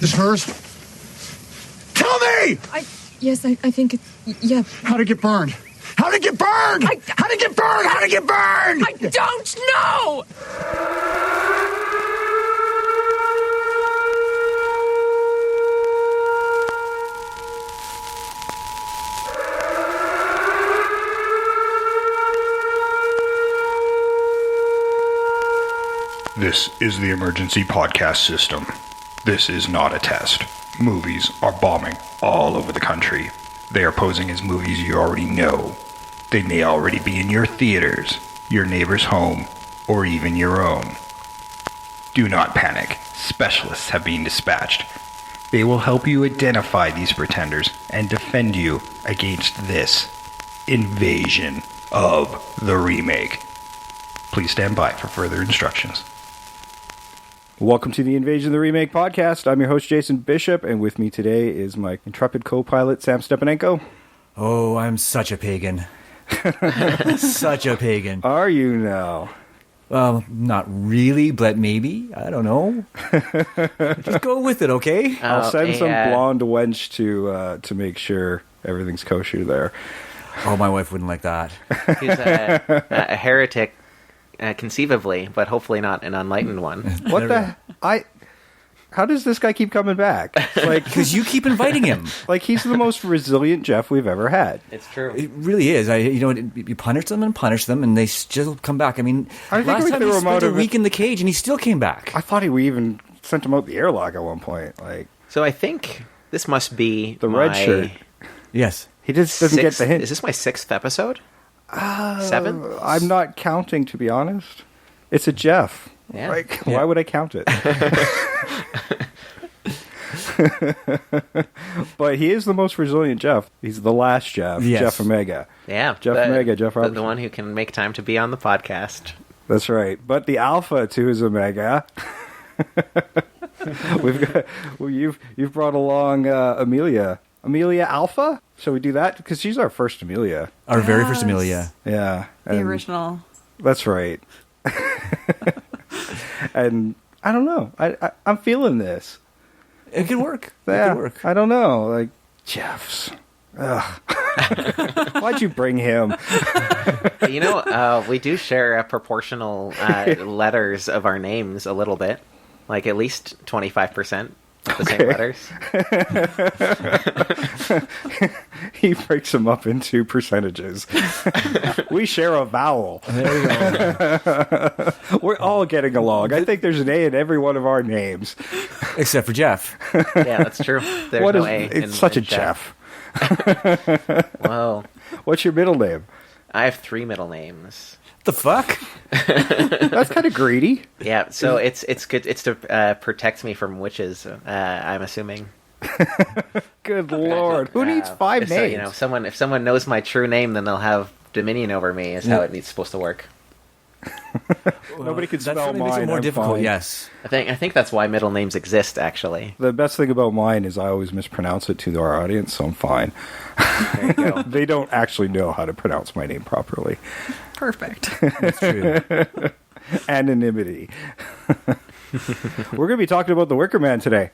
This hers? Tell me! Yes, I think it... Yeah. How'd it get burned? How'd it get burned? How'd it get burned? How'd it get burned? I don't know! This is the emergency podcast system. This is not a test. Movies are bombing all over the country. They are posing as movies you already know. They may already be in your theaters, your neighbor's home, or even your own. Do not panic. Specialists have been dispatched. They will help you identify these pretenders and defend you against this invasion of the remake. Please stand by for further instructions. Welcome to the Invasion of the Remake podcast. I'm your host, Jason Bishop, and with me today is my intrepid co-pilot, Sam Stepanenko. Oh, I'm such a pagan. Such a pagan. Are you now? Not really, but maybe. I don't know. Just go with it, okay? I'll send some blonde wench to make sure everything's kosher there. Oh, my wife wouldn't like that. He's a heretic. Conceivably, but hopefully not an enlightened one. What the? How does this guy keep coming back? Like, because you keep inviting him. Like, he's the most resilient Jeff we've ever had. It's true. It really is. You punish them, and they still come back. I mean, last time he spent a week in the cage, and he still came back. I thought we even sent him out the airlock at one point. Like, so I think this must be the red shirt. Yes, he just doesn't get the hint. Is this my 6th episode? 7? I'm not counting, to be honest. It's a Jeff. Yeah. Like, why would I count it? But he is the most resilient Jeff. He's the last Jeff. Yes. Jeff Omega. Yeah. Jeff Omega, Jeff Robertson. The one who can make time to be on the podcast. That's right. But the alpha to his Omega. You've brought along Amelia. Amelia Alpha? Shall we do that? Because she's our first Amelia. Our very first Amelia. Yeah. The original. That's right. And I don't know. I'm feeling this. It could work. Yeah, it could work. I don't know. Like, Jeffs. Ugh. Why'd you bring him? We do share proportional letters of our names a little bit. Like at least 25%. The same letters. He breaks them up into percentages. We share a vowel. There we go. We're all getting along. I think there's an A in every one of our names. Except for Jeff. Yeah, that's true. There's no A. It's such a Jeff. Whoa. What's your middle name? I have 3 middle names. The fuck? That's kind of greedy. Yeah, so it's good. It's to protect me from witches. I'm assuming. Good lord, who needs 5 names? So, if someone knows my true name, then they'll have dominion over me. Is how it's supposed to work. Nobody could spell that mine. makes it more difficult. Fine. Yes, I think that's why middle names exist. Actually, the best thing about mine is I always mispronounce it to our audience, so I'm fine. There you go. They don't actually know how to pronounce my name properly. Perfect. that's true. Anonymity. We're going to be talking about the Wicker Man today.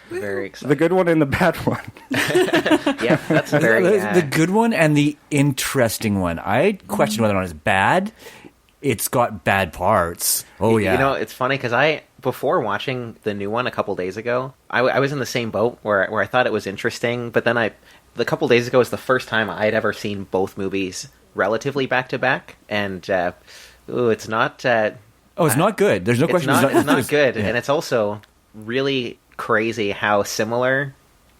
Very exciting. The good one and the bad one. Yeah, that's very the good one and the interesting one. I question whether or not it's bad. It's got bad parts. Oh yeah. It's funny because before watching the new one a couple days ago, I was in the same boat where I thought it was interesting, but then the couple days ago was the first time I had ever seen both movies relatively back to back, and it's not. It's not good. There's no question. It's not good, yeah. And it's also really crazy how similar.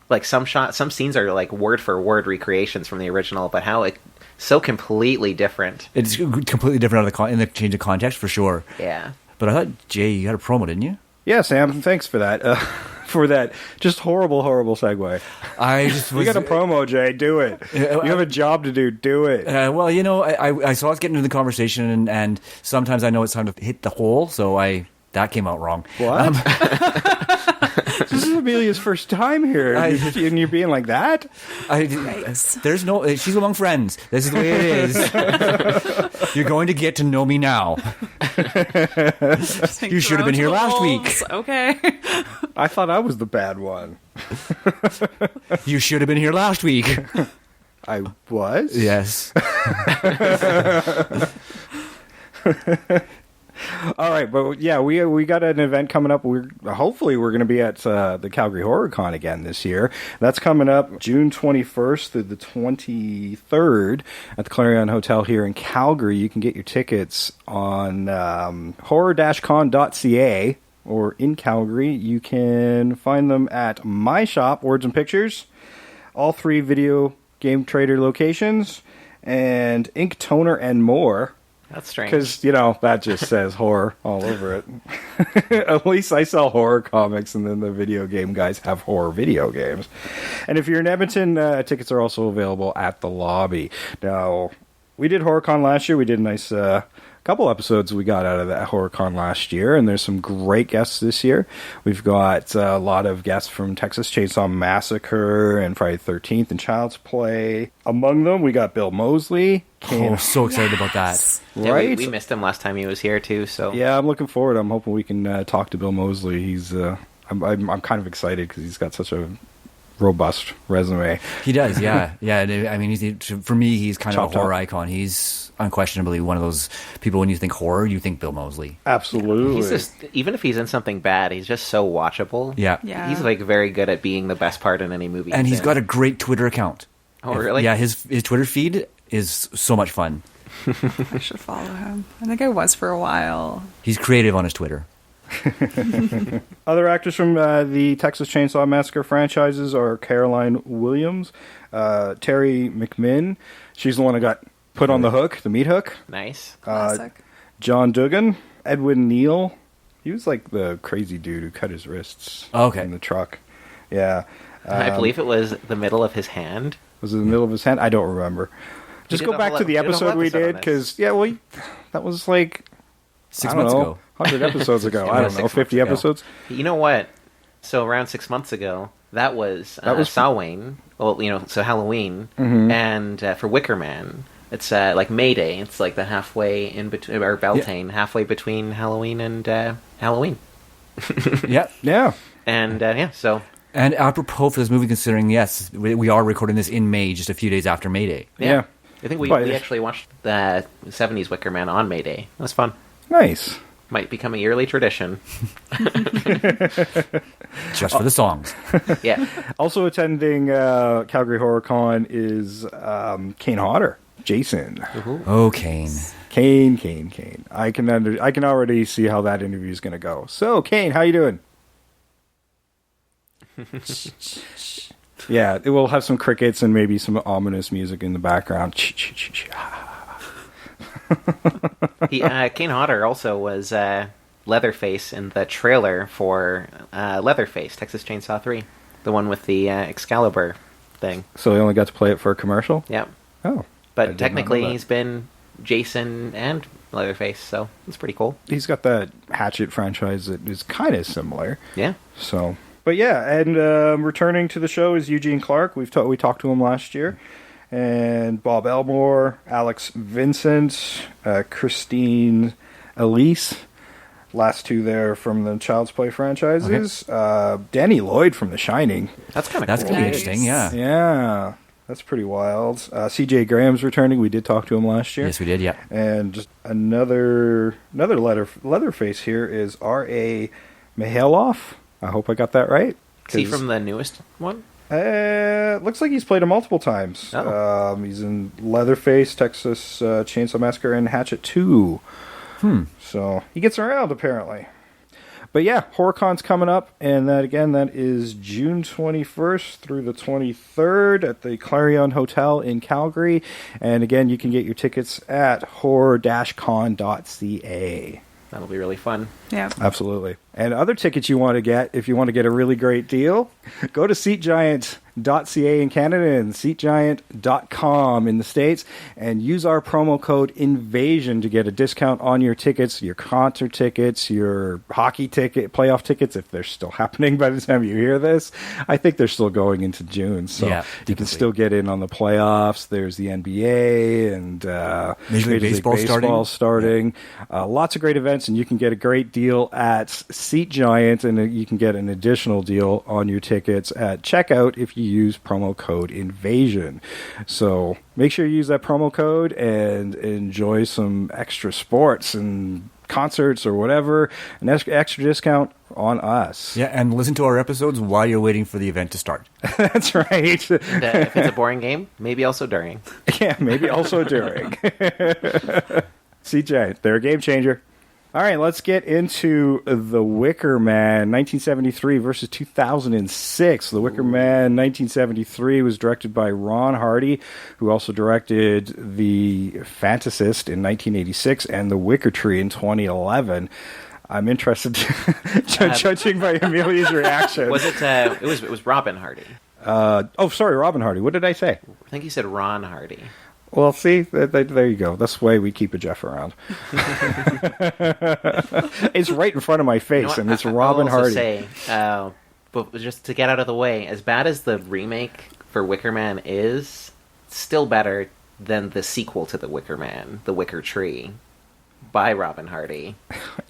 Like some scenes are like word for word recreations from the original, but how so completely different. It's completely different in the change of context for sure. Yeah. But I thought, Jay, you had a promo, didn't you? Yeah, Sam, thanks for that. For that just horrible segue. You got a promo, Jay. Do it. You have a job to do. Do it. Well, I saw us getting into the conversation, and sometimes I know it's time to hit the hole, so that came out wrong. What? This is Amelia's first time here, and you're being like that? There's no... She's among friends. This is the way it is. You're going to get to know me now. You should have been here last week. Okay. I thought I was the bad one. You should have been here last week. I was? Yes. All right, but yeah, we got an event coming up. Hopefully we're going to be at the Calgary Horror Con again this year. That's coming up June 21st through the 23rd at the Clarion Hotel here in Calgary. You can get your tickets on horror-con.ca, or in Calgary you can find them at my shop, Words and Pictures, all 3 video game trader locations, and Ink Toner and more. That's strange. Because, that just says horror all over it. At least I sell horror comics, and then the video game guys have horror video games. And if you're in Edmonton, tickets are also available at the lobby. Now, we did HorrorCon last year. We did a nice couple episodes we got out of that HorrorCon last year, and there's some great guests this year. We've got a lot of guests from Texas Chainsaw Massacre and Friday the 13th and Child's Play. Among them, we got Bill Mosely. I'm so excited about that. Right? Yeah, we missed him last time he was here, too. So yeah, I'm looking forward. I'm hoping we can talk to Bill Mosely. He's I'm kind of excited because he's got such a robust resume. He does, yeah. Yeah, I mean, for me, he's kind of a horror icon. He's unquestionably one of those people, when you think horror, you think Bill Mosely. Absolutely. He's just, even if he's in something bad, he's just so watchable. Yeah. He's very good at being the best part in any movie. And he's got a great Twitter account. Oh, really? Yeah, his Twitter feed is so much fun. I should follow him. I think I was for a while. He's creative on his Twitter. Other actors from the Texas Chainsaw Massacre franchises are Caroline Williams, Terry McMinn. She's the one who got put on the hook, the meat hook. Nice. Classic. John Dugan, Edwin Neal. He was like the crazy dude who cut his wrists in the truck. Yeah. I believe it was the middle of his hand. Was it the middle of his hand? I don't remember. Just go back to the episode we did, because, that was like 6 months ago. 100 episodes ago. I don't know, 50 episodes. You know what? So around 6 months ago, that was Samhain. Well, so Halloween, and for Wicker Man, it's like May Day. It's like the halfway in between, or Beltane, halfway between Halloween and Halloween. Yeah. And so. And apropos for this movie, considering, yes, we are recording this in May, just a few days after May Day. Yeah. I think we actually watched the 70s Wicker Man on May Day. That was fun. Nice. Might become a yearly tradition. Just for the songs. Yeah. Also attending Calgary Horror Con is Kane Hodder, Jason. Oh, Kane. Kane. I can already see how that interview is going to go. So, Kane, how you doing? Yeah, it will have some crickets and maybe some ominous music in the background. Kane Hodder also was Leatherface in the trailer for Leatherface, Texas Chainsaw 3. The one with the Excalibur thing. So he only got to play it for a commercial? Yeah. Oh. But technically he's been Jason and Leatherface, so it's pretty cool. He's got that Hatchet franchise that is kind of similar. Yeah. So, but yeah, and returning to the show is Eugene Clark. We talked to him last year. And Bob Elmore, Alex Vincent, Christine Elise, last two there from the Child's Play franchises. Okay. Danny Lloyd from The Shining. That's kind of cool. That's going to be interesting, yeah. Yeah, that's pretty wild. C.J. Graham's returning. We did talk to him last year. Yes, we did, yeah. And just another Leatherface here is R.A. Mihailoff. I hope I got that right. Is he from the newest one? Looks like he's played him multiple times. Oh. He's in Leatherface, Texas Chainsaw Massacre, and Hatchet 2. So he gets around, apparently. But yeah, HorrorCon's coming up, and that is June 21st through the 23rd at the Clarion Hotel in Calgary. And again, you can get your tickets at horror-con.ca. That'll be really fun. Yeah. Absolutely. And other tickets you want to get, if you want to get a really great deal, go to SeatGiant.ca in Canada and SeatGiant.com in the States and use our promo code INVASION to get a discount on your tickets, your concert tickets, your hockey ticket, playoff tickets, if they're still happening by the time you hear this. I think they're still going into June, so you can still get in on the playoffs. There's the NBA and Major League Baseball starting. Lots of great events, and you can get a great deal at Seat Giant, and you can get an additional deal on your tickets at checkout if you use promo code INVASION. So make sure you use that promo code and enjoy some extra sports and concerts or whatever, an extra discount on us. Yeah, and listen to our episodes while you're waiting for the event to start. That's right. And, if it's a boring game, maybe also during. Yeah, maybe also during. Seat Giant, they're a game changer. All right, let's get into The Wicker Man, 1973 versus 2006. The Wicker Man, 1973, was directed by Ron Hardy, who also directed The Fantasist in 1986 and The Wicker Tree in 2011. I'm interested, judging by Amelia's reaction. Was it? It was Robin Hardy. Sorry, Robin Hardy. What did I say? I think you said Ron Hardy. Well, see, there you go. That's why we keep a Jeff around. It's right in front of my face, and it's Robin I'll also Hardy. say, but just to get out of the way, as bad as the remake for Wicker Man is, still better than the sequel to The Wicker Man, The Wicker Tree, by Robin Hardy.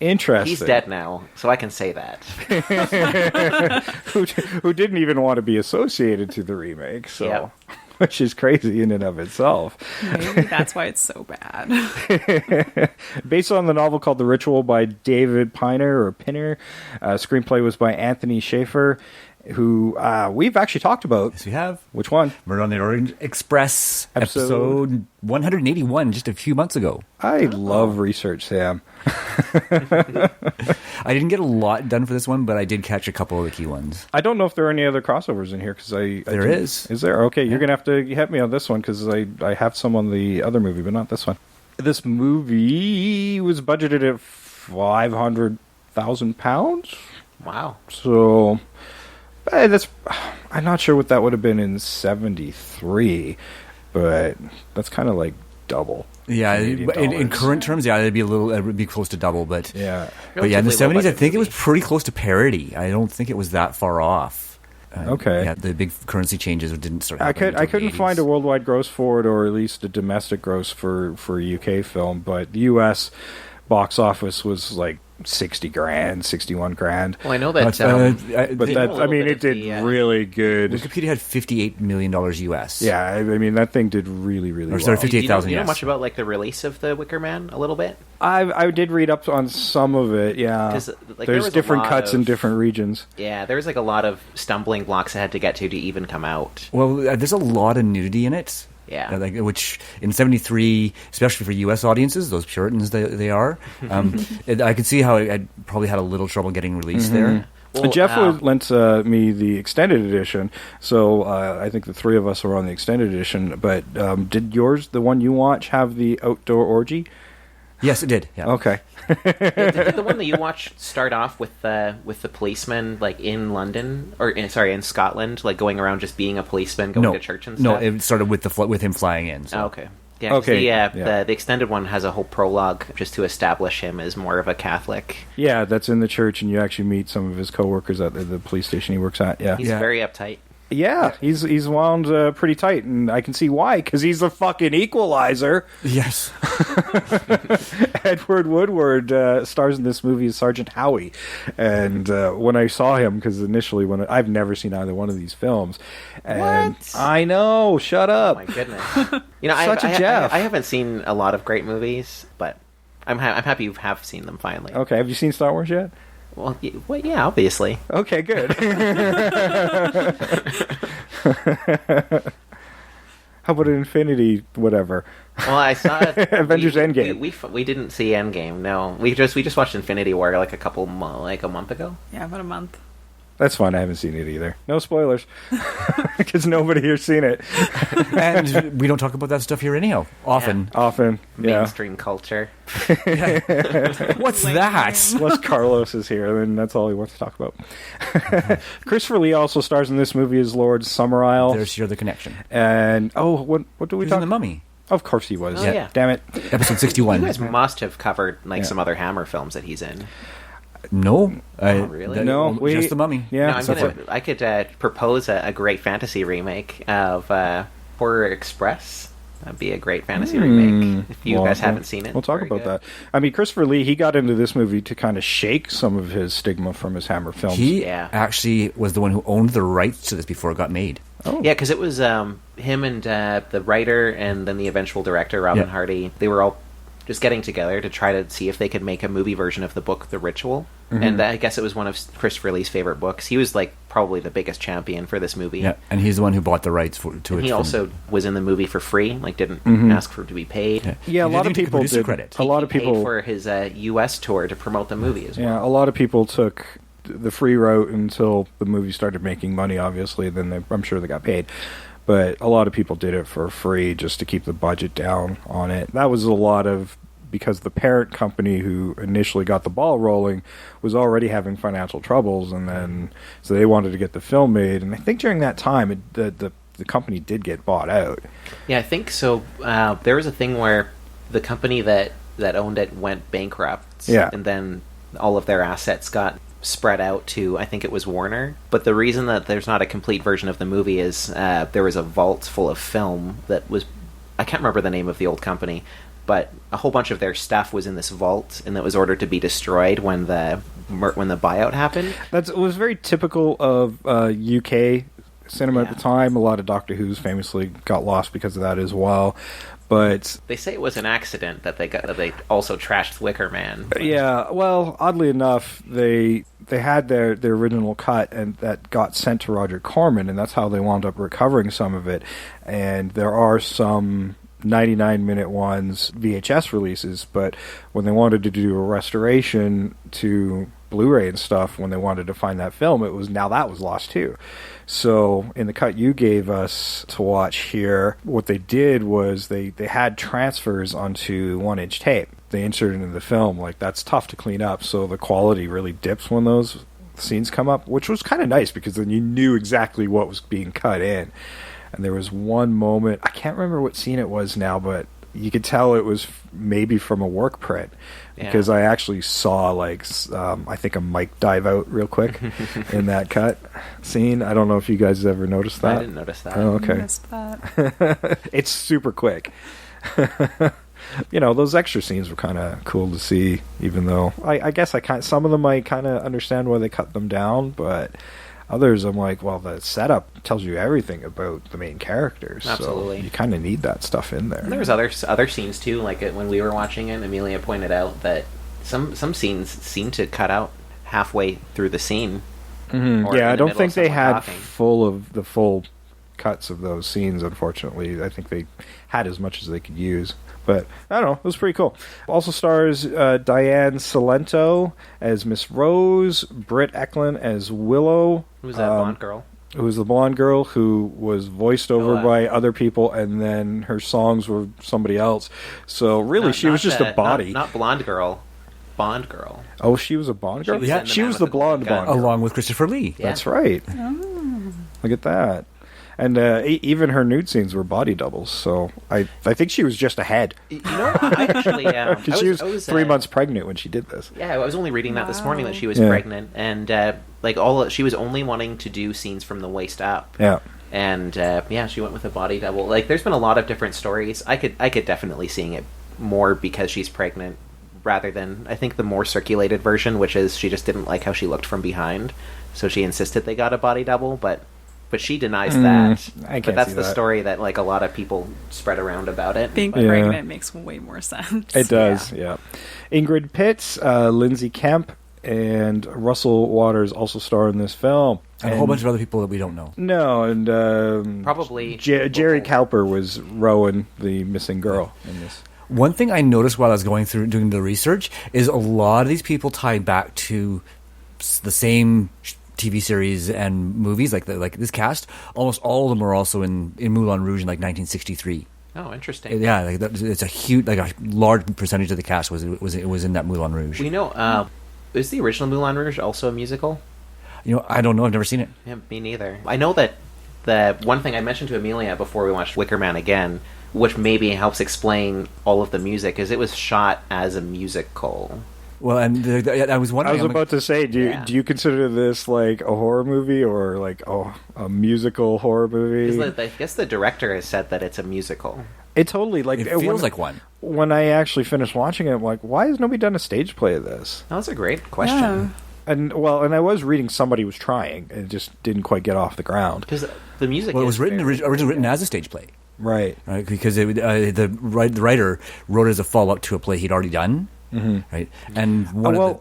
Interesting. He's dead now, so I can say that. who didn't even want to be associated to the remake, so... Yep. Which is crazy in and of itself. Maybe that's why it's so bad. Based on the novel called The Ritual by David Pinner, screenplay was by Anthony Schaefer, who we've actually talked about. Yes, we have. Which one? Murder on the Orient Express, episode 181, just a few months ago. I love research, Sam. I didn't get a lot done for this one, but I did catch a couple of the key ones. I don't know if there are any other crossovers in here, because There is. Is there? Okay, you're going to have to help me on this one, because I have some on the other movie, but not this one. This movie was budgeted at £500,000. Wow. So... I'm not sure what that would have been in 73, but that's kind of like double. Yeah, Canadian in dollars. current terms, yeah, it would be close to double. But Yeah. but yeah, in the Relatively 70s, I low-budget think it was movie. pretty close to parity. I don't think it was that far off. Okay. Yeah, the big currency changes didn't start. I happening until couldn't the find 80s. a worldwide gross for it, or at least a domestic gross for a UK film, but the US box office was like 60 grand, 61 grand. Well, I know that. But a that, little I mean, bit it of did the, really good. Wikipedia had $58 million US. Yeah, I mean, that thing did really, really Or well. sorry, Do you know 58,000 US. much about like the release of the Wicker Man a little bit? I did read up on some of it, yeah. 'Cause, like, there There's was a different lot cuts in of- different regions. Yeah, there was like a lot of stumbling blocks I had to get to even come out. Well, there's a lot of nudity in it. Yeah. Which in 73, especially for U.S. audiences, those Puritans they are, I could see how it probably had a little trouble getting released there. Well, Jeff lent me the extended edition, so I think the three of us were on the extended edition. But did yours, the one you watch, have the outdoor orgy? Yes, it did. Yeah. Okay. Did the one that you watched start off with the policeman like in London in Scotland, like going around just being a policeman, going to church and No, stuff? it started with him flying in. So. Oh, okay. Yeah, 'cause Okay, yeah. the extended one has a whole prologue just to establish him as more of a Catholic. Yeah, that's in the church, and you actually meet some of his coworkers at the police station he works at. Yeah. He's very uptight. Yeah, he's wound pretty tight, and I can see why, because he's a fucking equalizer. Yes. Edward Woodward stars in this movie as Sergeant Howie, and when I saw him, because initially I've never seen either one of these films, and What? I know, shut up. Oh my goodness. You know, Such a Jeff. I haven't seen a lot of great movies, but I'm happy you have seen them finally. Okay, have you seen Star Wars yet? Well, yeah, obviously. Okay, good. How about Infinity, whatever? Well, I saw Avengers Endgame. We didn't see Endgame. No, we just watched Infinity War like a month ago. Yeah, about a month. That's fine. I haven't seen it either. No spoilers, because nobody here's seen it. And we don't talk about that stuff here anyhow. Often. Often, yeah. Mainstream culture. What's that? Unless Carlos is here, then that's all he wants to talk about. Christopher Lee also stars in this movie as Lord Summerisle. There's your other connection. And what do we He's talk in The Mummy. Of course he was. Oh, yeah. Damn it. Episode 61. You guys must have covered some other Hammer films that he's in. No. Really? No, just The Mummy. Yeah. No, I could propose a great fantasy remake of Horror Express. That'd be a great fantasy remake if you guys haven't seen it. We'll talk about that. I mean, Christopher Lee, he got into this movie to kind of shake some of his stigma from his Hammer films. He actually was the one who owned the rights to this before it got made. Oh. Yeah, because it was him and the writer and then the eventual director, Robin Hardy. They were all just getting together to try to see if they could make a movie version of the book The Ritual. And I guess it was one of Christopher Lee's favorite books. He was like probably the biggest champion for this movie. Yeah, and he's the one who bought the rights to it. He also was in the movie for free, like didn't ask for to be paid. Yeah, a lot of people did. Credit. A lot of people paid for his U.S. tour to promote the movie as well. Yeah, a lot of people took the free route until the movie started making money. Obviously, then I'm sure they got paid. But a lot of people did it for free just to keep the budget down on it. That was a lot of because the parent company who initially got the ball rolling was already having financial troubles, and then so they wanted to get the film made. And I think during that time, the company did get bought out. Yeah, I think so. There was a thing where the company that owned it went bankrupt, and then all of their assets got spread out to, I think it was Warner. But the reason that there's not a complete version of the movie is there was a vault full of film that was, I can't remember the name of the old company, but a whole bunch of their stuff was in this vault, and that was ordered to be destroyed when the buyout happened. It was very typical of UK cinema at the time. A lot of Doctor Who's famously got lost because of that as well. But they say it was an accident that they also trashed Wicker Man. Yeah, well, oddly enough, they had their original cut, and that got sent to Roger Corman, and that's how they wound up recovering some of it. And there are some 99-minute ones, VHS releases, but when they wanted to do a restoration to Blu-ray and stuff, when they wanted to find that film, that was lost too. So in the cut you gave us to watch here, what they did was they had transfers onto 1-inch tape. They inserted into the film. Like, that's tough to clean up, so the quality really dips when those scenes come up, which was kind of nice because then you knew exactly what was being cut in. And there was one moment, I can't remember what scene it was now, but you could tell it was maybe from a work print. Because I actually saw, I think a mic dive out real quick in that cut scene. I don't know if you guys ever noticed that. I didn't notice that. Oh, okay. I missed that. It's super quick. Those extra scenes were kind of cool to see, even though I guess some of them I kind of understand why they cut them down, but others I'm like, well, the setup tells you everything about the main characters. Absolutely. So you kind of need that stuff in there. And there was other scenes too, like when we were watching it, Amelia pointed out that some scenes seem to cut out halfway through the scene. Mm-hmm. Yeah, I don't think they had talking. full cuts of those scenes, unfortunately. I think they had as much as they could use. But, I don't know, it was pretty cool. Also stars Diane Salento as Miss Rose, Britt Eklund as Willow. Who's that blonde girl? Who was the blonde girl who was voiced over by other people, and then her songs were somebody else. So, really, she was just a body. Not blonde girl. Bond girl. Oh, she was a Bond girl? Yeah, she was the blonde Bond girl. Along with Christopher Lee. Yeah. That's right. Oh. Look at that. And even her nude scenes were body doubles, so I think she was just ahead. I actually... Because she was 3 months pregnant when she did this. Yeah, I was only reading that this morning that she was pregnant, and she was only wanting to do scenes from the waist up. Yeah. And she went with a body double. Like, there's been a lot of different stories. I could definitely seeing it more because she's pregnant, rather than, I think, the more circulated version, which is she just didn't like how she looked from behind, so she insisted they got a body double, but she denies that. But that's the story that a lot of people spread around about it. Being pregnant makes way more sense. It does, yeah. Ingrid Pitts, Lindsay Kemp, and Russell Waters also star in this film. And a whole bunch of other people that we don't know. No, and probably Jerry Cowper was Rowan, the missing girl in this. One thing I noticed while I was going through doing the research is a lot of these people tie back to the same TV series and movies, like this cast. Almost all of them are also in Moulin Rouge in 1963. Oh, interesting. Yeah, it's a huge, a large percentage of the cast was in that Moulin Rouge. We know. Is the original Moulin Rouge also a musical? I don't know. I've never seen it. Yeah, me neither. I know that the one thing I mentioned to Amelia before we watched Wicker Man again, which maybe helps explain all of the music, is it was shot as a musical. Well, and I was wondering. I was about to say, do you consider this like a horror movie or like a musical horror movie? I guess the director has said that it's a musical. It totally It feels like one. When I actually finished watching it, I'm like, why has nobody done a stage play of this? That was a great question. Yeah. And I was reading somebody was trying, and it just didn't quite get off the ground. Because the music. Well, it was originally very written as a stage play, Right. right? Because the writer wrote it as a follow-up to a play he'd already done, right? And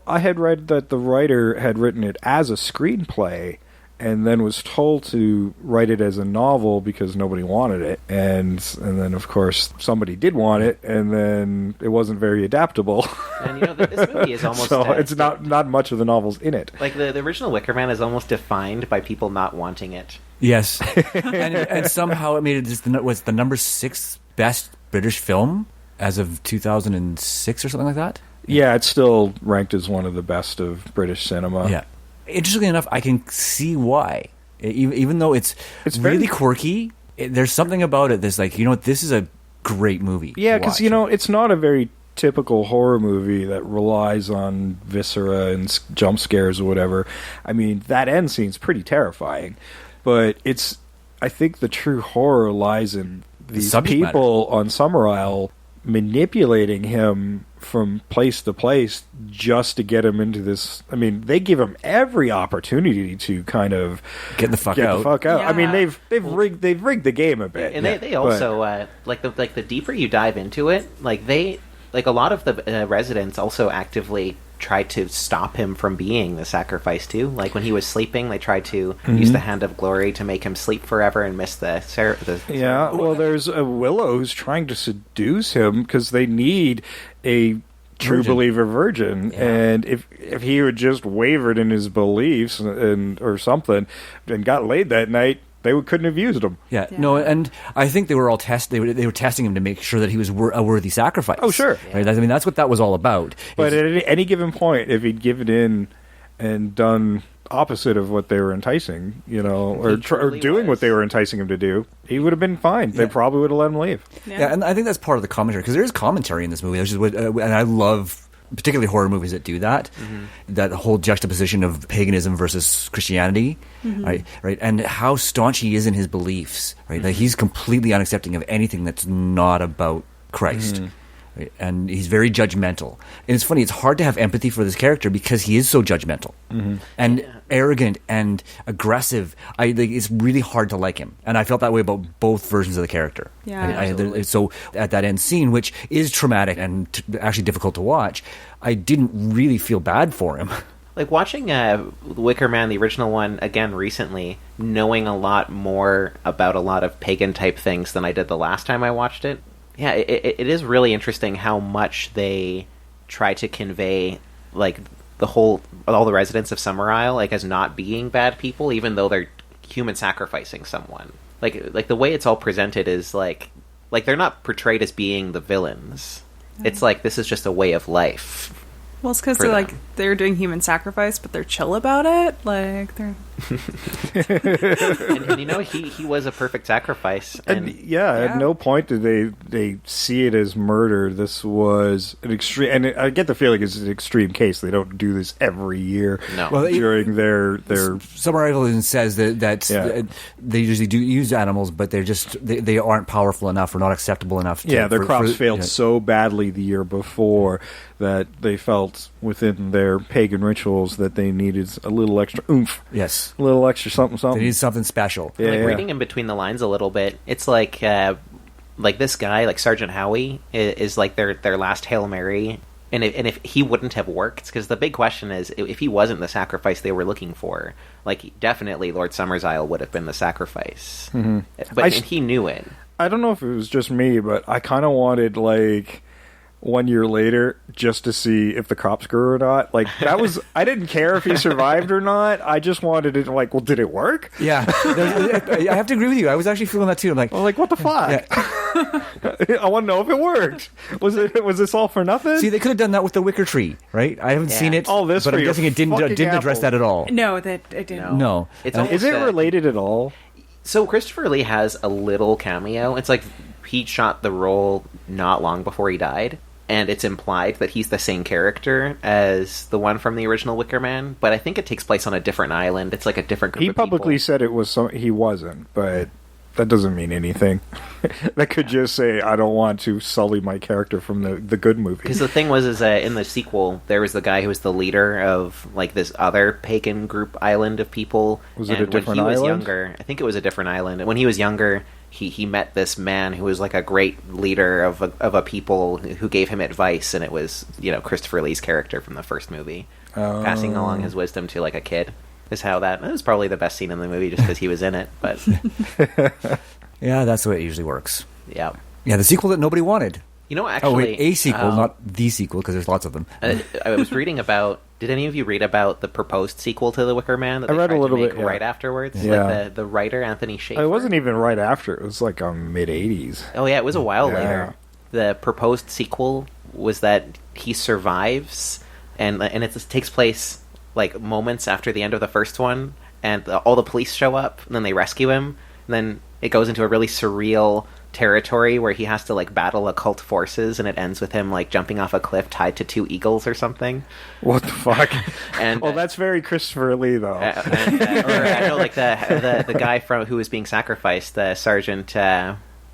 I had read that the writer had written it as a screenplay, and then was told to write it as a novel because nobody wanted it, and then of course somebody did want it, and then it wasn't very adaptable. And this movie is almost so it's not much of the novels in it. like the original Wicker Man is almost defined by people not wanting it. yes, and somehow it made it just the number 6 best British film as of 2006 or something like that. Yeah, it's still ranked as one of the best of British cinema. Yeah. Interestingly enough, I can see why. Even though it's really very quirky, there's something about it that's like, this is a great movie. Yeah, because because it's not a very typical horror movie that relies on viscera and jump scares or whatever. I mean, that end scene's pretty terrifying, but I think the true horror lies in these people on Summer Isle manipulating him from place to place just to get him into this. I mean, they give him every opportunity to kind of get the fuck out. Yeah. I mean, they've rigged the game a bit, And they also the deeper you dive into it, a lot of the residents also actively tried to stop him from being the sacrifice too. Like when he was sleeping, they tried to use the Hand of Glory to make him sleep forever and miss the Yeah, well, there's a Willow who's trying to seduce him because they need a true believer virgin, and if he had just wavered in his beliefs or something and got laid that night, they couldn't have used him. Yeah, no, and I think they were all they were testing him to make sure that he was a worthy sacrifice. Oh, sure. Right? I mean, that's what that was all about. But at any given point, if he'd given in and done opposite of what they were enticing, or doing what they were enticing him to do, he would have been fine. They probably would have let him leave. Yeah, and I think that's part of the commentary, because there is commentary in this movie, which is what, and I love particularly horror movies that do that, that whole juxtaposition of paganism versus Christianity, right, and how staunch he is in his beliefs, right? Like he's completely unaccepting of anything that's not about Christ. Right? And he's very judgmental. And it's funny, it's hard to have empathy for this character because he is so judgmental and arrogant and aggressive. It's really hard to like him. And I felt that way about both versions of the character. Yeah, so at that end scene, which is traumatic and actually difficult to watch, I didn't really feel bad for him. Like watching Wicker Man, the original one, again recently, knowing a lot more about a lot of pagan type things than I did the last time I watched it. Yeah, it is really interesting how much they try to convey, like, all the residents of Summer Isle, like, as not being bad people, even though they're human sacrificing someone. Like the way it's all presented is like they're not portrayed as being the villains. It's like this is just a way of life. Well, it's because they're doing human sacrifice, but they're chill about it. Like they're and he was a perfect sacrifice. And at no point did they see it as murder. This was an extreme, and I get the feeling it's an extreme case. They don't do this every year. No. Well, during their Summer Isle says that they usually do use animals, but they're just they aren't powerful enough or not acceptable enough. Their crops failed so badly the year before that they felt within their pagan rituals that they needed a little extra oomph. Yes. A little extra something. They need something special. Reading in between the lines a little bit, it's like this guy, like Sergeant Howie, is like their last Hail Mary. And if he wouldn't have worked, because the big question is, if he wasn't the sacrifice they were looking for, like, definitely Lord Summer's Isle would have been the sacrifice. But and he knew it. I don't know if it was just me, but I kind of wanted, like, 1 year later just to see if the crops grew or not. Like, that was, I didn't care if he survived or not. I just wanted it, like, well, did it work? Yeah. I have to agree with you. I was actually feeling that too. I'm like, what the fuck? Yeah. I want to know if it worked. Was this all for nothing? See, they could have done that with the Wicker Tree, right? I haven't seen it, all this, but I'm guessing it didn't address that at all. No, that it didn't. No. Is it related at all? So Christopher Lee has a little cameo. It's like he shot the role not long before he died, and it's implied that he's the same character as the one from the original Wicker Man, but I think it takes place on a different island. It's like a different group of people. He publicly said it was he wasn't, but that doesn't mean anything. That could just say, I don't want to sully my character from the good movie. Because the thing was, in the sequel, there was the guy who was the leader of like this other pagan group island of people. Was it a different island? When he was younger, I think it was a different island. And when he was younger, he met this man who was like a great leader of a people who gave him advice, and it was Christopher Lee's character from the first movie, passing along his wisdom to like a kid. Is how that was probably the best scene in the movie, just because he was in it. But Yeah, that's the way it usually works. yeah, The sequel that nobody wanted. Actually, a sequel, not the sequel, because there's lots of them. I was reading about. Did any of you read about the proposed sequel to The Wicker Man that they I read tried a little to make bit, yeah. right afterwards? Yeah. Like the writer Anthony Schafer. It wasn't even right after. It was like mid 80s. Oh yeah, it was a while Yeah. later. The proposed sequel was that he survives, and it takes place like moments after the end of the first one, and all the police show up, and then they rescue him, and then it goes into a really surreal territory where he has to like battle occult forces, and it ends with him like jumping off a cliff tied to 2 eagles or something. What the fuck? And well, that's very Christopher Lee, though. I know, like the guy who was being sacrificed, the sergeant.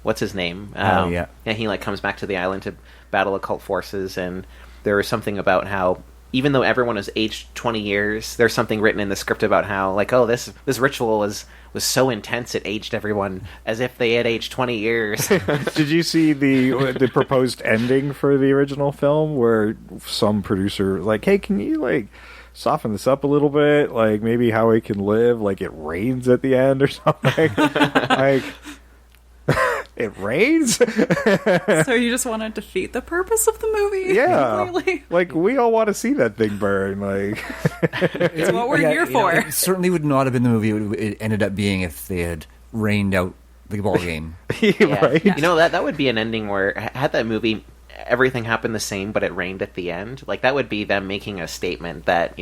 What's his name? Yeah. And he like comes back to the island to battle occult forces, and there was something about how even though everyone is aged 20 years, there's something written in the script about how like, oh, this ritual was so intense it aged everyone as if they had aged 20 years. Did you see the proposed ending for the original film where some producer like, hey, can you like soften this up a little bit, like maybe how he can live, like it rains at the end or something? Like it rains. So you just want to defeat the purpose of the movie? Yeah, Completely? like we all want to see that thing burn. Like It's what we're here for. It certainly would not have been the movie it ended up being if they had rained out the ball game. Yeah. Right? That would be an ending where had that movie everything happened the same but it rained at the end. Like that would be them making a statement that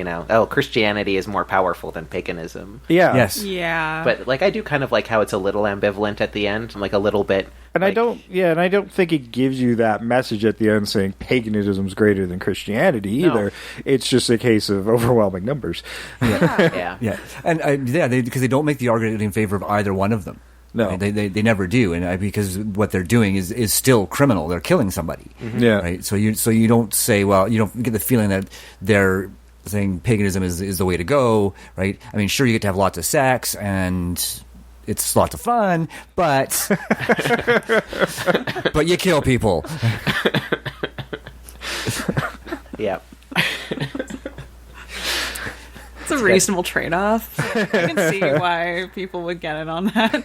Christianity is more powerful than paganism. Yeah. Yes. Yeah. But like I do kind of like how it's a little ambivalent at the end, like a little bit. And like, I don't think it gives you that message at the end saying paganism is greater than Christianity either. No. It's just a case of overwhelming numbers. yeah. Yeah, and because they don't make the argument in favor of either one of them. No. Right? They never do, and because what they're doing is still criminal. They're killing somebody. Yeah. Right. So you don't say, well, you don't get the feeling that they're saying paganism is the way to go. Right. I mean, sure, you get to have lots of sex and it's lots of fun, but but you kill people. Yeah. It's a reasonable trade-off. I can see why people would get it on that.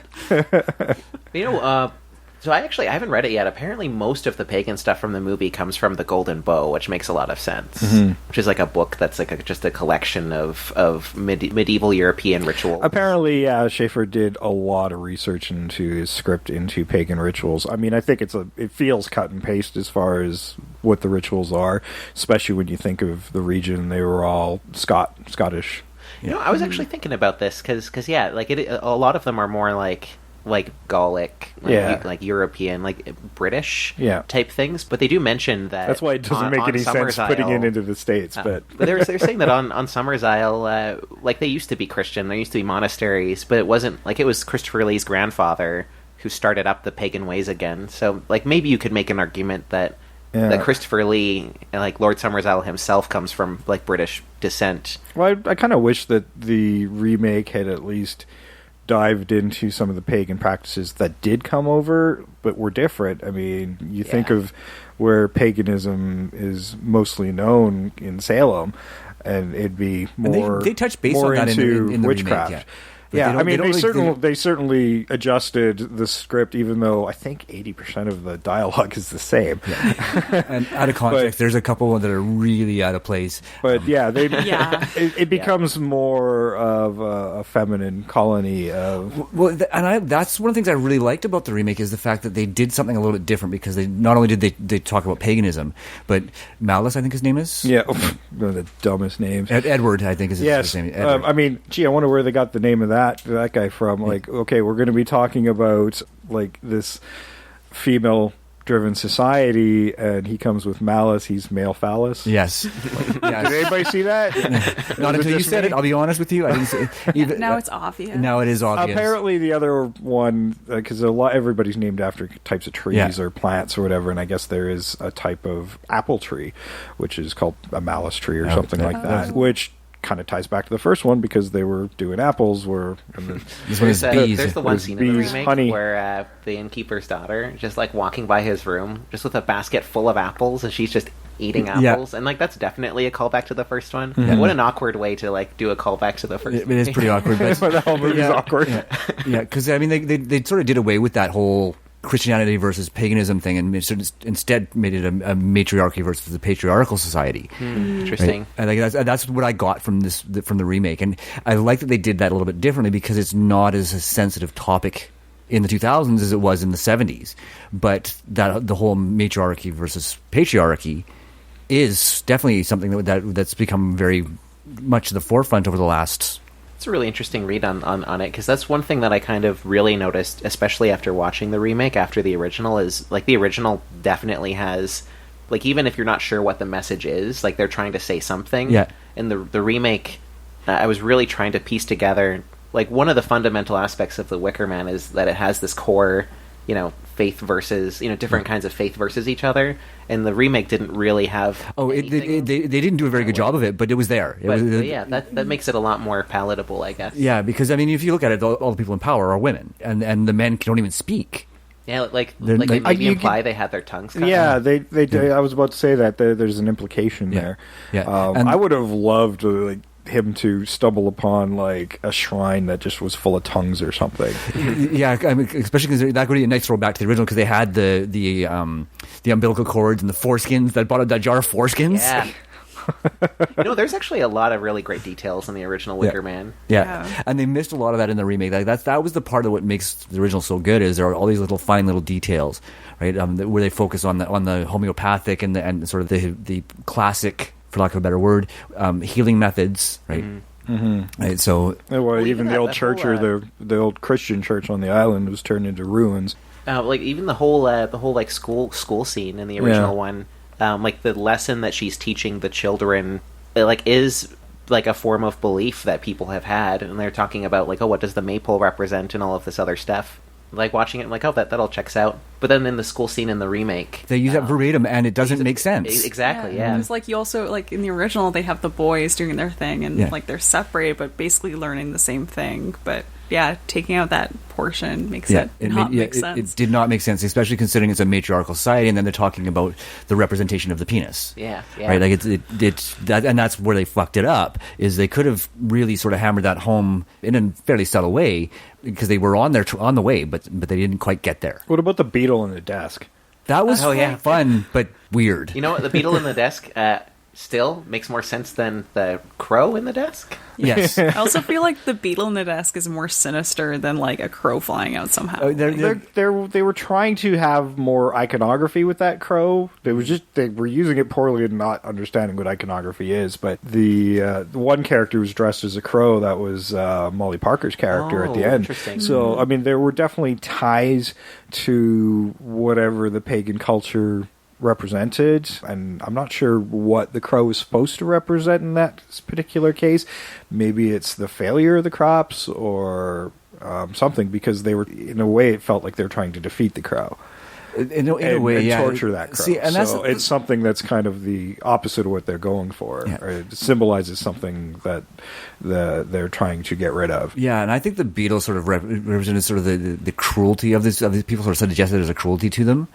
So I haven't read it yet. Apparently most of the pagan stuff from the movie comes from The Golden Bow, which makes a lot of sense. Mm-hmm. Which is like a book that's like just a collection of medieval European rituals. Apparently, Schaefer did a lot of research into his script into pagan rituals. I mean, I think it feels cut and paste as far as what the rituals are, especially when you think of the region. They were all Scottish. I was actually thinking about this because like a lot of them are more like Gallic, like European, like British type things. But they do mention that. That's why it doesn't make any sense putting it into the States. But they're saying that on Summers Isle, like they used to be Christian, there used to be monasteries, but it wasn't like it was Christopher Lee's grandfather who started up the pagan ways again. So like maybe you could make an argument that Christopher Lee, like Lord Summers Isle himself, comes from like British descent. Well, I kind of wish that the remake had at least dived into some of the pagan practices that did come over, but were different. I mean, you think of where paganism is mostly known in Salem, and it'd be more. And they touch base more on that into in the witchcraft. remake, Yeah, I mean, they they certainly adjusted the script, even though I think 80% of the dialogue is the same. Yeah. And out of context, there's a couple that are really out of place. But it becomes more of a feminine colony of. Well, that's one of the things I really liked about the remake is the fact that they did something a little bit different because they not only did they talk about paganism, but Malice, I think his name is. Yeah, one of the dumbest names. Edward, I think is his name. I mean, I wonder where they got the name of that guy from. Like, okay, we're going to be talking about like this female driven society, and he comes with malice. He's male phallus. Yes. Did anybody see that? Not until you said it. I'll be honest with you. I didn't see it. Now it's obvious. Now it is obvious. Apparently, the other one, because everybody's named after types of trees or plants or whatever, and I guess there is a type of apple tree, which is called a malice tree or something like that, which kind of ties back to the first one because they were doing apples. This one is bees. There's the one scene in the remake honey. where the innkeeper's daughter just like walking by his room just with a basket full of apples, and she's just eating apples, and like that's definitely a callback to the first one. What an awkward way to like do a callback to the first. It is pretty awkward, but the whole movie's awkward. Yeah, because I mean they sort of did away with that whole Christianity versus paganism thing, and instead made it a matriarchy versus a patriarchal society. Interesting. Right? And that's what I got from the remake, and I like that they did that a little bit differently because it's not as a sensitive topic in the 2000s as it was in the 70s. But that the whole matriarchy versus patriarchy is definitely something that's become very much to the forefront over the last. It's a really interesting read on it, because that's one thing that I kind of really noticed, especially after watching the remake after the original, is like the original definitely has, like, even if you're not sure what the message is, like they're trying to say something. Yeah. In the remake, I was really trying to piece together, like, one of the fundamental aspects of the Wicker Man is that it has this core, faith versus, different kinds of faith versus each other, and the remake didn't really have they didn't do a very good job of it, but it was there. That makes it a lot more palatable, I guess. Yeah, because I mean, if you look at it, all the people in power are women, and the men don't even speak. Yeah, like they maybe imply they had their tongues cut. Yeah, they I was about to say that there's an implication there. Yeah. I would have loved him to stumble upon like a shrine that just was full of tongues or something. Yeah, I mean, especially because that would be a nice throwback to the original, because they had the umbilical cords and the foreskins that bought out that jar of foreskins. Yeah. There's actually a lot of really great details in the original Wicker Man. Yeah, and they missed a lot of that in the remake. Like that was the part of what makes the original so good, is there are all these fine little details, right? Where they focus on the homeopathic and sort of the classic, for lack of a better word, healing methods, right? Mm-hmm. Right. So, even the old church or the old Christian church on the island was turned into ruins. Like even the whole like school scene in the original one, like the lesson that she's teaching the children, is like a form of belief that people have had, and they're talking about like, oh, what does the maypole represent and all of this other stuff. Like watching it, I'm like, oh, that all checks out. But then in the school scene in the remake, they use that verbatim, and it doesn't make sense. Exactly, yeah. It's like you also, like in the original, they have the boys doing their thing, and like they're separated, but basically learning the same thing. But yeah, taking out that portion makes it not make sense. It did not make sense, especially considering it's a matriarchal society, and then they're talking about the representation of the penis. Yeah. Right, like it's that, and that's where they fucked it up. Is they could have really sort of hammered that home in a fairly subtle way, because they were on the way, but they didn't quite get there. What about the beetle in the desk? That was fun, but weird. You know what? The beetle in the desk still makes more sense than the crow in the desk. Yes. I also feel like the beetle in the desk is more sinister than like a crow flying out somehow. They were trying to have more iconography with that crow. They were using it poorly and not understanding what iconography is. But the one character was dressed as a crow. That was Molly Parker's character at the end. Interesting. So I mean, there were definitely ties to whatever the pagan culture represented, and I'm not sure what the crow is supposed to represent in that particular case. Maybe it's the failure of the crops or something, because they were, in a way, it felt like they were trying to defeat the crow. In a way, torture that crow. See, and so it's something that's kind of the opposite of what they're going for. Yeah. Or it symbolizes something that they're trying to get rid of. Yeah, and I think the beetle sort of represented sort of the cruelty of these people. Sort of suggested there's a cruelty to them,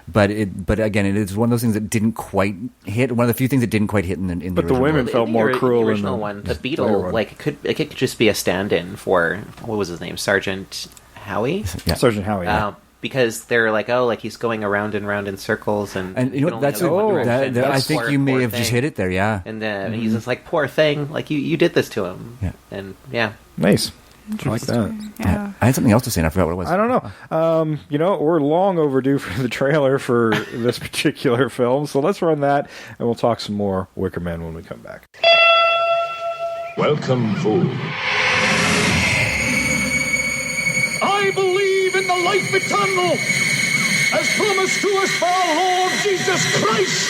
but again, it is one of those things that didn't quite hit. One of the few things that didn't quite hit in the but original. The women felt more cruel in the original in one. The beetle, like, it could just be a stand-in for, what was his name, Sergeant Howie. Yeah. Sergeant Howie. Yeah. Because they're like, oh, like he's going around and round in circles, and you know, that's I think you may have just hit it there, yeah. And he's just like, poor thing, like you did this to him, and nice. I like that. Yeah. I had something else to say, and I forgot what it was. I don't know. We're long overdue for the trailer for this particular film, so let's run that, and we'll talk some more Wicker Man when we come back. Welcome, fool. I believe in the life eternal as promised to us by our Lord Jesus Christ.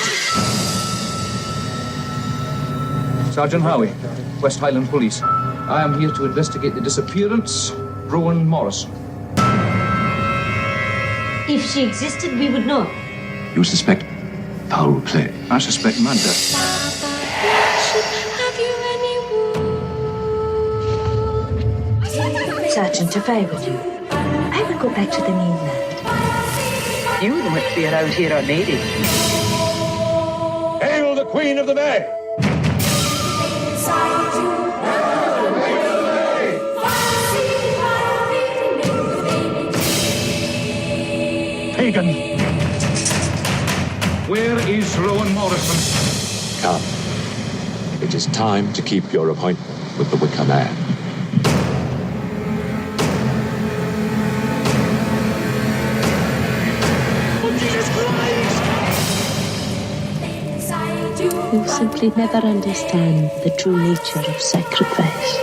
Sergeant Howie, West Highland Police. I am here to investigate the disappearance of Rowan Morrison. If she existed, we would know. You suspect foul play? I suspect murder. Sergeant, if I were you, I would go back to the mainland. You wouldn't want to be around here unaided. Hail the Queen of the May! Pagan! Where is Rowan Morrison? Come. It is time to keep your appointment with the Wicker Man. You simply never understand the true nature of sacrifice.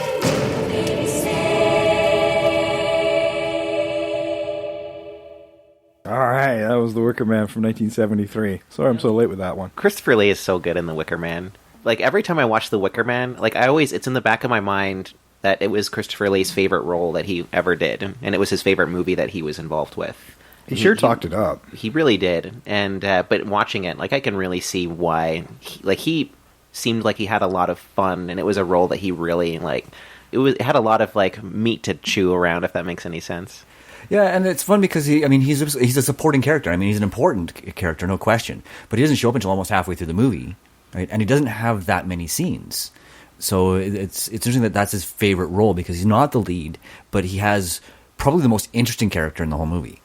All right, that was The Wicker Man from 1973. Sorry I'm so late with that one. Christopher Lee is so good in The Wicker Man. Like, every time I watch The Wicker Man, like, it's in the back of my mind that it was Christopher Lee's favorite role that he ever did, and it was his favorite movie that he was involved with. He sure talked it up. He really did. And but watching it, like, I can really see why. He seemed like he had a lot of fun, and it was a role that he really, like, it had a lot of, like, meat to chew around, if that makes any sense. Yeah, and it's fun because he's a supporting character. I mean, he's an important character, no question. But he doesn't show up until almost halfway through the movie, right? And he doesn't have that many scenes. So it's interesting that that's his favorite role because he's not the lead, but he has probably the most interesting character in the whole movie.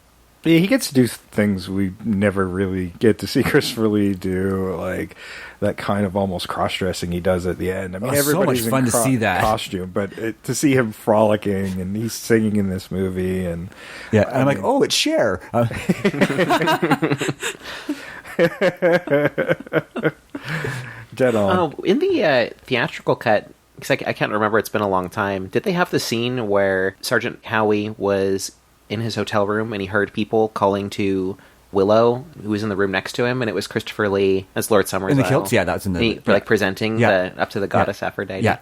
Yeah, he gets to do things we never really get to see Christopher Lee do, like that kind of almost cross-dressing he does at the end. I mean, everybody's so much fun to see that costume, but to see him frolicking and he's singing in this movie, and yeah, and I'm like, oh, it's Cher. Dead on. Oh, in the theatrical cut, because I can't remember, it's been a long time. Did they have the scene where Sergeant Howie was in his hotel room and he heard people calling to Willow, who was in the room next to him, and it was Christopher Lee as Lord Summersile in the kilts? Yeah, that's in the like presenting up to the goddess Aphrodite. Yeah.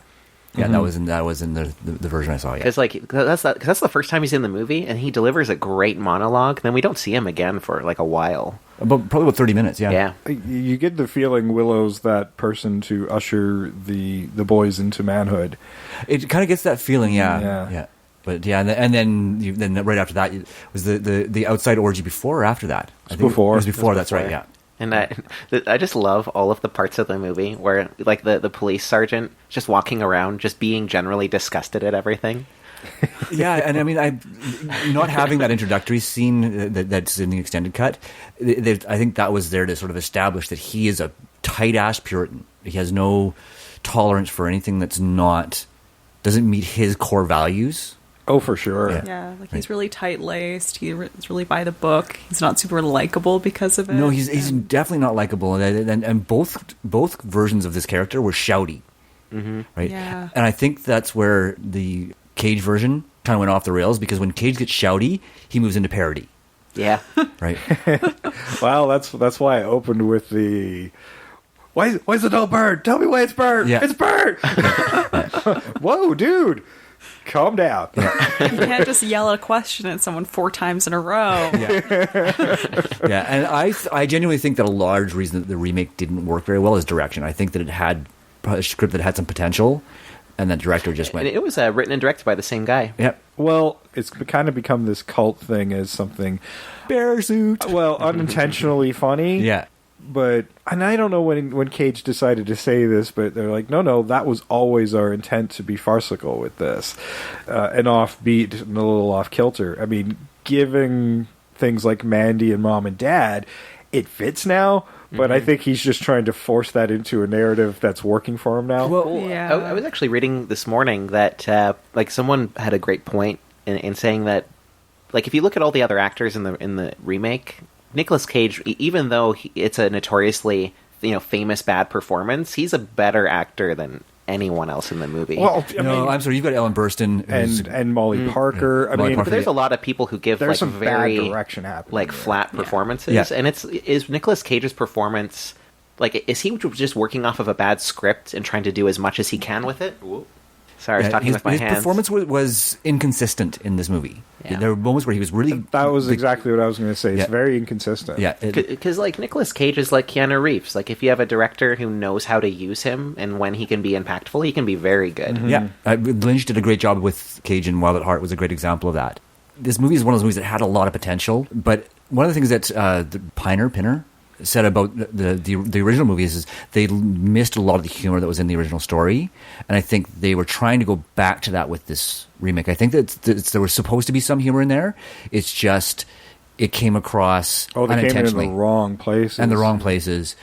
Yeah, that was in the version I saw. Yeah, because that's the first time he's in the movie, and he delivers a great monologue. Then we don't see him again for like a while, probably about 30 minutes. Yeah, you get the feeling Willow's that person to usher the boys into manhood. It kind of gets that feeling. Yeah. But yeah, and then right after that was the outside orgy before or after that? It was before. That's right. Yeah. And I just love all of the parts of the movie where, like, the police sergeant just walking around, just being generally disgusted at everything. Yeah, and I mean, not having that introductory scene that's in the extended cut, I think that was there to sort of establish that he is a tight-ass Puritan. He has no tolerance for anything doesn't meet his core values. Oh, for sure. Yeah, like he's really tight-laced. He's really by the book. He's not super likable because of it. No, he's definitely not likable. And both versions of this character were shouty, right? Yeah. And I think that's where the Cage version kind of went off the rails because when Cage gets shouty, he moves into parody. Yeah. Right. Well, that's why I opened with the. Why is it all Bird? Tell me why it's Bird. Yeah. It's Bird. Whoa, dude. Calm down. Yeah. You can't just yell a question at someone 4 times in a row. Yeah, and I genuinely think that a large reason that the remake didn't work very well is direction. I think that it had a script that had some potential, and that director just went. And it was written and directed by the same guy. Yep. Well, it's kind of become this cult thing as something bear suit. Well, unintentionally funny. Yeah. And I don't know when Cage decided to say this, but they're like, no, that was always our intent to be farcical with this, and offbeat and a little off kilter. I mean, giving things like Mandy and Mom and Dad, it fits now, but I think he's just trying to force that into a narrative that's working for him now. Well, yeah. I was actually reading this morning that like someone had a great point in saying that, like, if you look at all the other actors in the remake, Nicolas Cage, even though it's a notoriously famous bad performance, he's a better actor than anyone else in the movie. Well, I'm sorry. You've got Ellen Burstyn and Molly Parker. Molly Parker. But there's a lot of people who give there's like some very bad direction happening, like flat performances, Yeah. and is Nicolas Cage's performance like, is he just working off of a bad script and trying to do as much as he can with it? Whoop. Sorry, I was talking with my hands. His performance was inconsistent in this movie. Yeah. There were moments where he was really... That was exactly what I was going to say. It's Yeah. very inconsistent. Yeah. Because, like, Nicolas Cage is like Keanu Reeves. Like, if you have a director who knows how to use him and when he can be impactful, he can be very good. Yeah. Lynch did a great job with Cage, and Wild at Heart was a great example of that. This movie is one of those movies that had a lot of potential, but one of the things that Pinner said about the original movies is they missed a lot of the humor that was in the original story, and I think they were trying to go back to that with this remake. I think that there was supposed to be some humor in there. It's just it came across unintentionally in the wrong places. And the wrong places.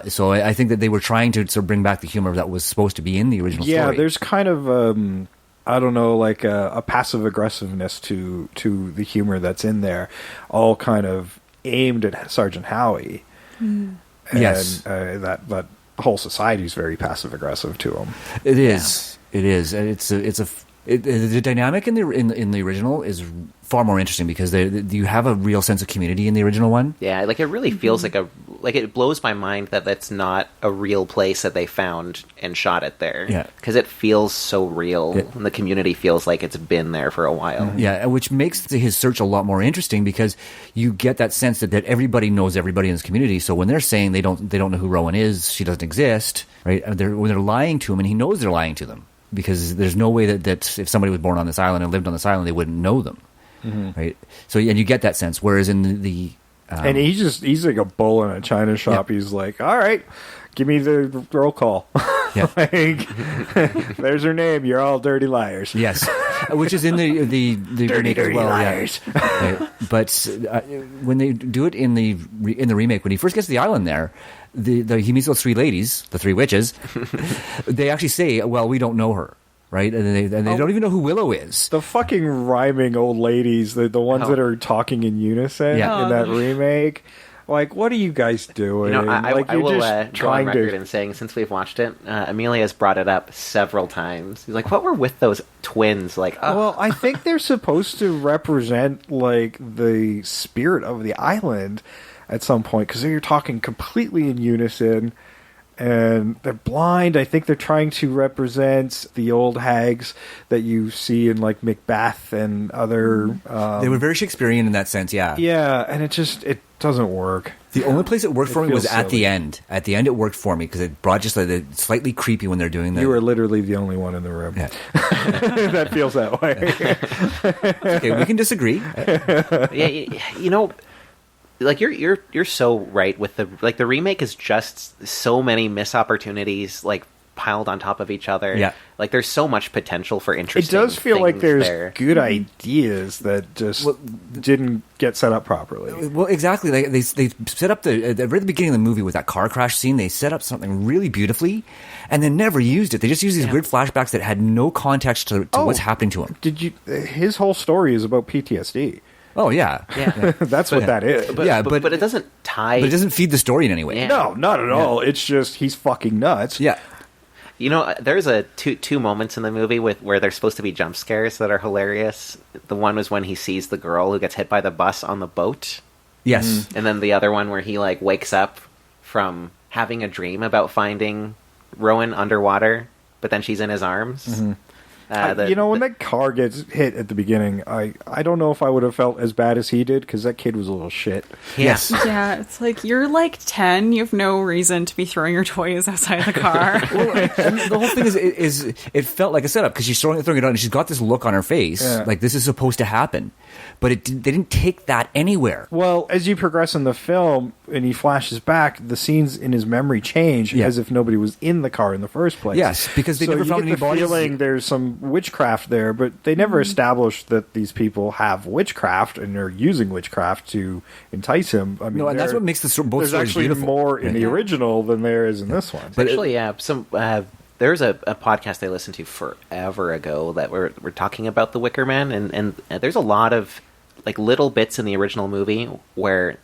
So I think that they were trying to sort of bring back the humor that was supposed to be in the original story. Yeah, there's kind of I don't know, like a passive aggressiveness to the humor that's in there, all kind of aimed at Sergeant Howie. And, yes, that whole society is very passive aggressive to him. It is. Yeah. It is. The dynamic in the original is far more interesting because you have a real sense of community in the original one. Yeah, like it really feels like it blows my mind that that's not a real place that they found and shot it there. Yeah, because it feels so real, and the community feels like it's been there for a while. Mm-hmm. Yeah, which makes his search a lot more interesting because you get that sense that everybody knows everybody in this community. So when they're saying they don't know who Rowan is, she doesn't exist, right? When they're lying to him, and he knows they're lying to them because there's no way that if somebody was born on this island and lived on this island, they wouldn't know them. Mm-hmm. Right, so and you get that sense. Whereas in the and he's like a bull in a china shop. Yeah. He's like, all right, give me the roll call. Yeah, like, there's her name. You're all dirty liars. Yes, which is in the remake as well. Liars. Yeah. Right. But when they do it in the remake, when he first gets to the island there, he meets those three ladies, the three witches. They actually say, "Well, we don't know her." Right, and they don't even know who Willow is. The fucking rhyming old ladies, the ones that are talking in unison in that remake. Like, what are you guys doing? I will go on record in saying, since we've watched it, Amelia's brought it up several times. He's like, what were with those twins? Like, well, I think they're supposed to represent, like, the spirit of the island at some point, because they're talking completely in unison. And they're blind. I think they're trying to represent the old hags that you see in, like, Macbeth and other... they were very Shakespearean in that sense, yeah. Yeah, and it doesn't work. The only place it worked for me was at the end. At the end, it worked for me, because it brought just like slightly creepy when they're doing that. You were literally the only one in the room. Yeah. That feels that way. Okay, we can disagree. Yeah, like you're so right with the remake is just so many missed opportunities like piled on top of each other. Yeah, like there's so much potential for interesting. It does feel like there's there. Good ideas that just didn't get set up properly. Well, exactly. Like they set up at the very beginning of the movie with that car crash scene. They set up something really beautifully, and then never used it. They just used these weird flashbacks that had no context to what's happening to him. His whole story is about PTSD. Oh yeah. That's what that is. But it doesn't tie. But it doesn't feed the story in any way. Yeah. No, not at all. It's just he's fucking nuts. Yeah. There's two moments in the movie where there's supposed to be jump scares that are hilarious. The one was when he sees the girl who gets hit by the bus on the boat. Yes. Mm-hmm. And then the other one where he like wakes up from having a dream about finding Rowan underwater, but then she's in his arms. Mm-hmm. When that car gets hit at the beginning, I don't know if I would have felt as bad as he did, because that kid was a little shit. Yes. Yeah, it's like, you're like 10, you have no reason to be throwing your toys outside the car. Well, and the whole thing is it felt like a setup, because she's throwing it out, and she's got this look on her face, like this is supposed to happen. But they didn't take that anywhere. Well, as you progress in the film, and he flashes back, the scenes in his memory change as if nobody was in the car in the first place. Yes, because they never found any bodies. Feeling there's some witchcraft there, but they never established that these people have witchcraft and are using witchcraft to entice him. I mean, and that's what makes both stories actually beautiful. More in the original than there is in this one. But actually, there's a podcast I listened to forever ago that we're talking about the Wicker Man, and there's a lot of like little bits in the original movie where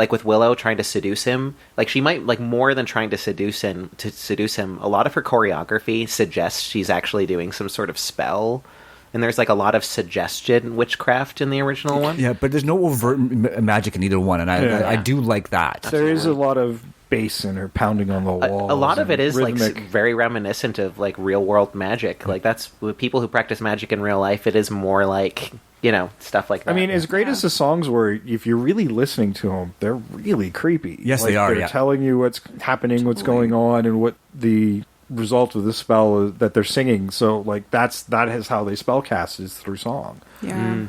like with Willow trying to seduce him, like she might, like more than trying to seduce him, a lot of her choreography suggests she's actually doing some sort of spell. And there's like a lot of suggested witchcraft in the original one. Yeah, but there's no overt magic in either one, and I do like that. There is a lot of bass in her pounding on the walls. A lot of it is rhythmic. like very reminiscent of like real world magic. Like that's with people who practice magic in real life. It is more like, you know, stuff like that. I mean, as great as the songs were, if you're really listening to them, they're really creepy. Yes, they are. They're telling you what's happening, what's going on, and what the result of the spell is that they're singing. So, like, that is how they spellcast, is through song. Yeah.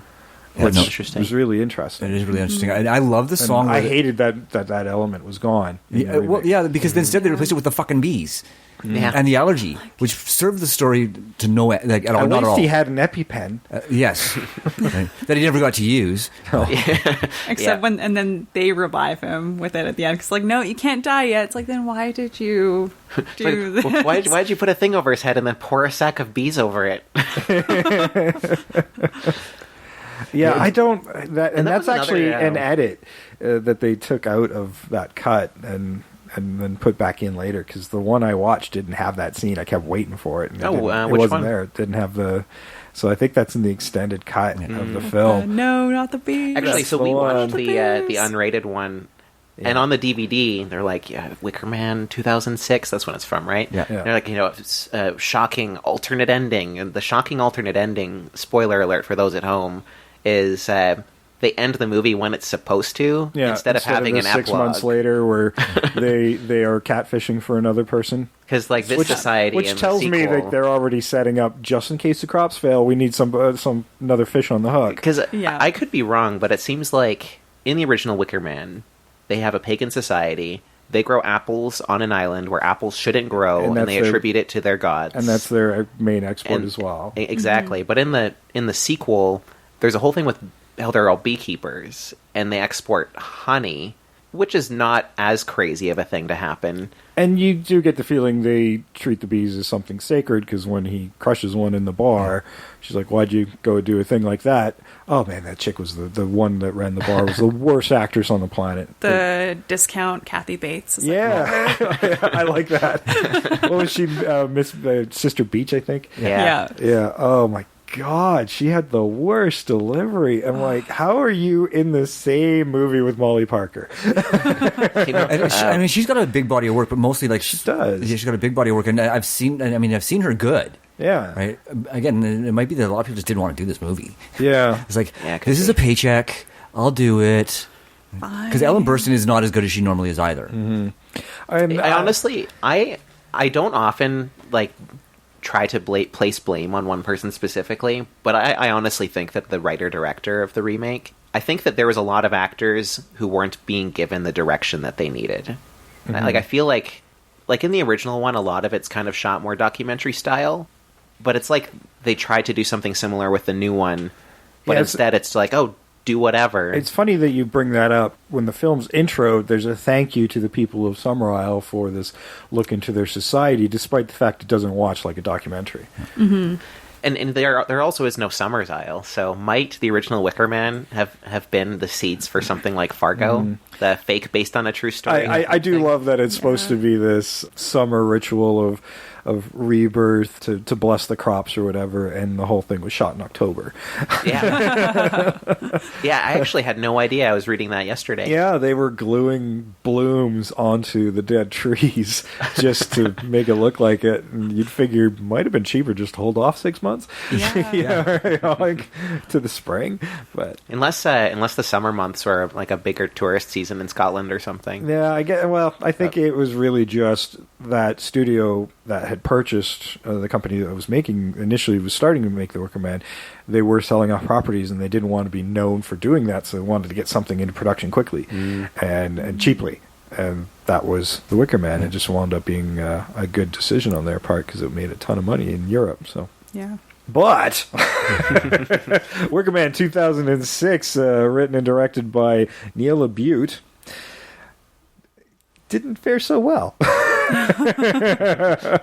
That's interesting. It was really interesting. It is really interesting. I love the song. I hated that element was gone. Because instead they replaced it with the fucking bees. Yeah. And the allergy, which served the story to no like at all. At not least at all. he had an EpiPen. Yes, right. That he never got to use. Except when, and then they revive him with it at the end. Because like, no, you can't die yet. It's like, then why did you do this? Why did you put a thing over his head and then pour a sack of bees over it? Yeah, I don't. And that's actually another, an edit that they took out of that cut and then put back in later, because the one I watched didn't have that scene. I kept waiting for it, and it which wasn't one? there. It didn't have the. So I think that's in the extended cut of the film. No, not the bees. Actually, so we watched the bees. unrated one. Yeah. And on the DVD, they're like, Wicker Man 2006, that's when it's from, right? Yeah. They're like, it's shocking alternate ending. And the shocking alternate ending, spoiler alert for those at home, is they end the movie when it's supposed to, instead of having an epilogue. 6 months later where they are catfishing for another person. Because like this society, which and tells me that they're already setting up, just in case the crops fail, we need some another fish on the hook. Because I could be wrong, but it seems like in the original Wicker Man, they have a pagan society. They grow apples on an island where apples shouldn't grow, and they attribute it to their gods. And that's their main export as well. Exactly. Mm-hmm. But in the sequel, there's a whole thing with how they're all beekeepers, and they export honey, which is not as crazy of a thing to happen. And you do get the feeling they treat the bees as something sacred, because when he crushes one in the bar, she's like, why'd you go do a thing like that? Oh man, that chick was the one that ran the bar, was the worst actress on the planet. The discount Kathy Bates. Is I like that. What was she, Miss Sister Beach, I think? Yeah. Oh my God, she had the worst delivery. I'm like, how are you in the same movie with Molly Parker? I mean, she's got a big body of work, but mostly like she does. Yeah, she's got a big body of work, and I've seen her good. Yeah. Right. Again, it might be that a lot of people just didn't want to do this movie. Yeah. It's like, this is a paycheck. I'll do it. Because Ellen Burstyn is not as good as she normally is either. Mm-hmm. I honestly, I don't often like try to place blame on one person specifically, but I honestly think that the writer-director of the remake, I think that there was a lot of actors who weren't being given the direction that they needed. Mm-hmm. I feel like in the original one, a lot of it's kind of shot more documentary style, but it's like they tried to do something similar with the new one, but instead it's like, do whatever. It's funny that you bring that up. When the film's intro, there's a thank you to the people of Summer Isle for this look into their society, despite the fact it doesn't watch like a documentary. Mm-hmm. And there also is no Summer's Isle, so might the original Wicker Man have been the seeds for something like Fargo, the fake based on a true story? I do love that it's supposed to be this summer ritual of rebirth to bless the crops or whatever, and the whole thing was shot in October. Yeah. Yeah, I actually had no idea. I was reading that yesterday. Yeah, they were gluing blooms onto the dead trees just to make it look like it, and you'd figure it might have been cheaper just to hold off 6 months. Like to the spring. But unless the summer months were like a bigger tourist season in Scotland or something. Yeah, I think it was really just that studio that had purchased the company that was initially was starting to make the Wicker Man. They were selling off properties, and they didn't want to be known for doing that, so they wanted to get something into production quickly and cheaply. And that was the Wicker Man. It just wound up being a good decision on their part, because it made a ton of money in Europe. So yeah. But Wicker Man 2006, written and directed by Neil LaBute, didn't fare so well.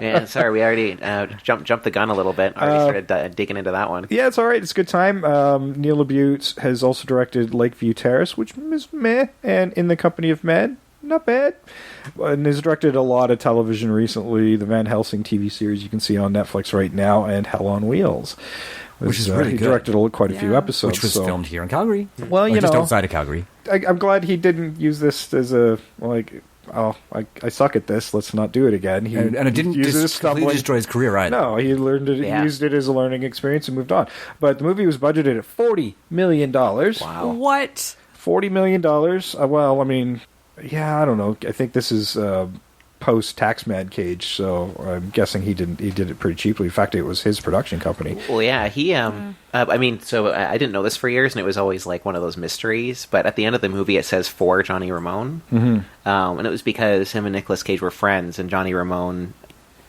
Yeah, sorry, we already jumped the gun a little bit. Already started digging into that one. Yeah, it's all right. It's a good time. Neil LaBute has also directed Lakeview Terrace, which is meh, and In the Company of Men, not bad. And has directed a lot of television recently. The Van Helsing TV series you can see on Netflix right now, and Hell on Wheels. Which is really he good. directed quite a few episodes. Which was filmed here in Calgary. Well, just outside of Calgary. I'm glad he didn't use this as a, like, oh, I suck at this, let's not do it again. And it didn't completely destroy his career either. No, he learned it. Yeah. He used it as a learning experience and moved on. But the movie was budgeted at $40 million. Wow. What? $40 million. Well, I mean, yeah, I don't know. I think this is post-tax Mad Cage, so I'm guessing he did it pretty cheaply. In fact, it was his production company. Well, yeah, he, I mean, so I didn't know this for years, and it was always like one of those mysteries, but at the end of the movie it says for Johnny Ramone, and it was because him and Nicolas Cage were friends, and Johnny Ramone,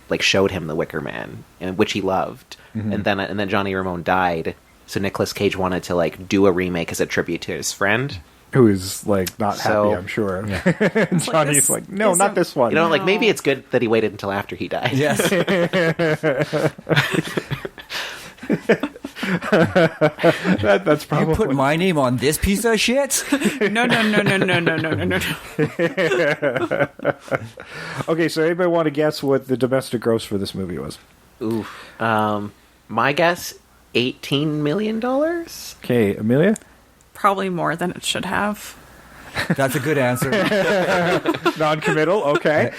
like, showed him the Wicker Man, which he loved, and then Johnny Ramone died, so Nicolas Cage wanted to, like, do a remake as a tribute to his friend. Who is, like, not happy, I'm sure. Yeah. Johnny's like, no, not this one. You know, like, maybe it's good that he waited until after he died. Yes. That's probably... You put my name on this piece of shit? No. Okay, so anybody want to guess what the domestic gross for this movie was? Ooh. My guess, $18 million? Okay, Amelia? Probably more than it should have. That's a good answer. Non-committal, okay.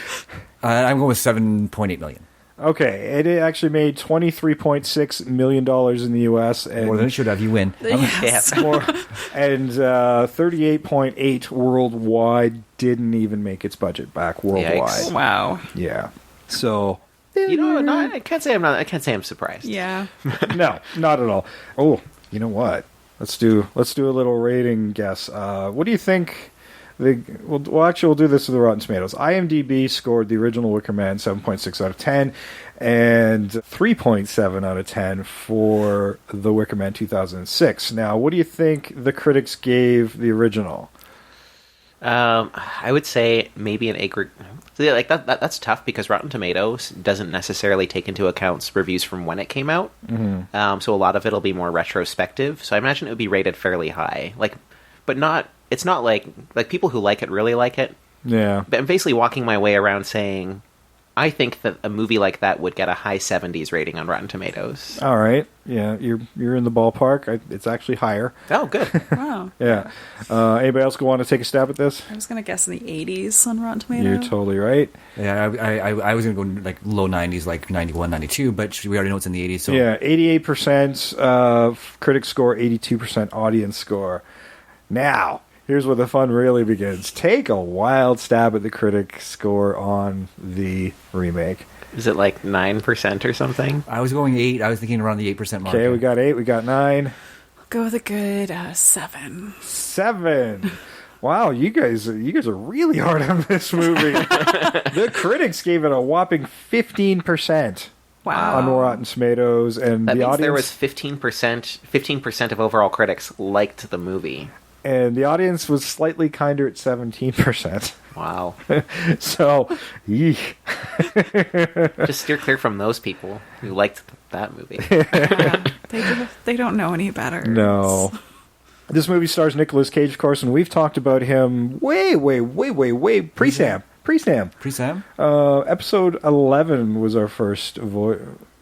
I'm going with $7.8 million. Okay, it actually made $23.6 million in the U.S. And more than it should have. You win. Yes. and 38.8 worldwide. Didn't even make its budget back worldwide. Yikes. Wow. Yeah. So You know, no, I can't say I'm surprised. Yeah. no, not at all. Oh, you know what? Let's do a little rating guess. What do you think? Well, actually, we'll do this with the Rotten Tomatoes. IMDb scored the original Wicker Man 7.6 out of 10 and 3.7 out of 10 for the Wicker Man 2006. Now, what do you think the critics gave the original? I would say maybe an acre. Like that's tough because Rotten Tomatoes doesn't necessarily take into account reviews from when it came out. So a lot of it'll be more retrospective. So I imagine it would be rated fairly high. Like, but not. It's not like people who like it really like it. Yeah. But I'm basically walking my way around saying, I think that a movie like that would get a high 70s rating on Rotten Tomatoes. All right. Yeah, you're in the ballpark. It's actually higher. Oh, good. Wow. Yeah. Anybody else want to take a stab at this? I was going to guess in the 80s on Rotten Tomatoes. You're totally right. Yeah, I was going to go like low 90s, like 91, 92, but we already know it's in the 80s. So. Yeah, 88% critic score, 82% audience score. Now, here's where the fun really begins. Take a wild stab at the critic score on the remake. Is it like 9% or something? I was going 8. I was thinking around the 8% mark. Okay, we got 8. We got 9. We'll go with a good 7. 7. Wow, you guys are really hard on this movie. The critics gave it a whopping 15%. Wow. On Rotten Tomatoes, and that the means audience, there was 15% of overall critics liked the movie. And the audience was slightly kinder at 17%. Wow. So, yeesh. Just steer clear from those people who liked that movie. They don't know any better. No. This movie stars Nicolas Cage, of course, and we've talked about him way pre-Sam. Episode 11 was our first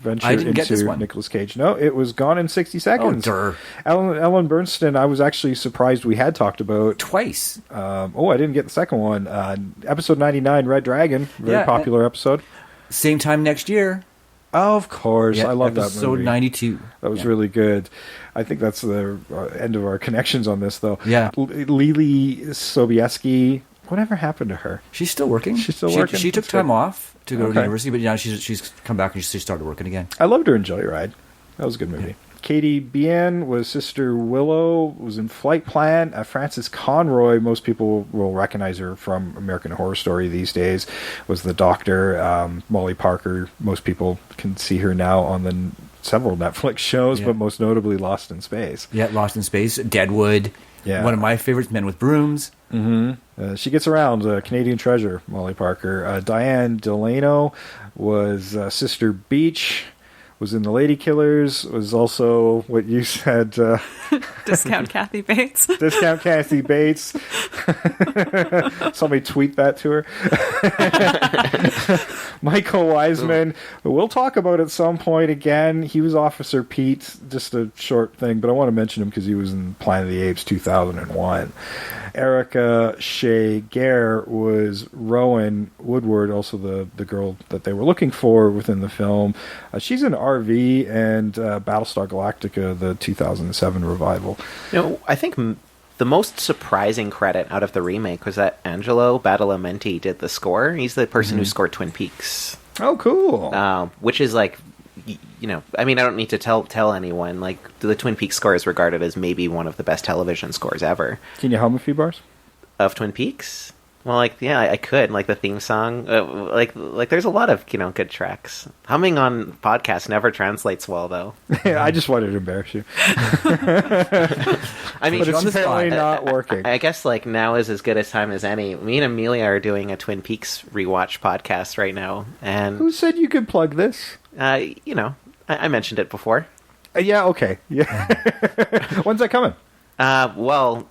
venture into Nicolas Cage. No, it was Gone in 60 Seconds. Oh, Ellen Bernstein, I was actually surprised we had talked about. Twice. I didn't get the second one. Episode 99, Red Dragon. Very popular episode. Same time next year. Oh, of course. I love that movie. Episode 92. That was really good. I think that's the end of our connections on this, though. Yeah. Lily Sobieski. Whatever happened to her? She's still working. She's still working. She took time off to go to university, but she's come back and she started working again. I loved her in Joyride. That was a good movie. Katie Bien was Sister Willow, was in Flight Plan. Frances Conroy, most people will recognize her from American Horror Story these days, was the Doctor. Molly Parker, most people can see her now on the several Netflix shows, but most notably Lost in Space. Yeah, Lost in Space. Deadwood. Yeah. One of my favorites, Men with Brooms. She gets around. Canadian treasure, Molly Parker. Diane Delano was Sister Beach. Was in The Lady Killers. Was also what you said. Discount Kathy Bates. Discount Kathy Bates. Somebody tweet that to her. Michael Wiseman. We'll talk about at some point again. He was Officer Pete. Just a short thing, but I want to mention him because he was in Planet of the Apes 2001. Erica Shea Gare was Rowan Woodward, also the girl that they were looking for within the film. She's in RV and Battlestar Galactica, the 2007 revival. I think the most surprising credit out of the remake was that Angelo Badalamenti did the score. He's the person who scored Twin Peaks. Oh, cool. Which is like, I mean, I don't need to tell anyone. Like, the Twin Peaks score is regarded as maybe one of the best television scores ever. Can you hum a few bars? Of Twin Peaks? Well, I could. Like, the theme song. Like there's a lot of, good tracks. Humming on podcasts never translates well, though. Yeah, I just wanted to embarrass you. I mean, but it's apparently not working. I guess, now is as good a time as any. Me and Amelia are doing a Twin Peaks rewatch podcast right now. And who said you could plug this? I mentioned it before. Yeah, okay. Yeah. When's that coming? Well,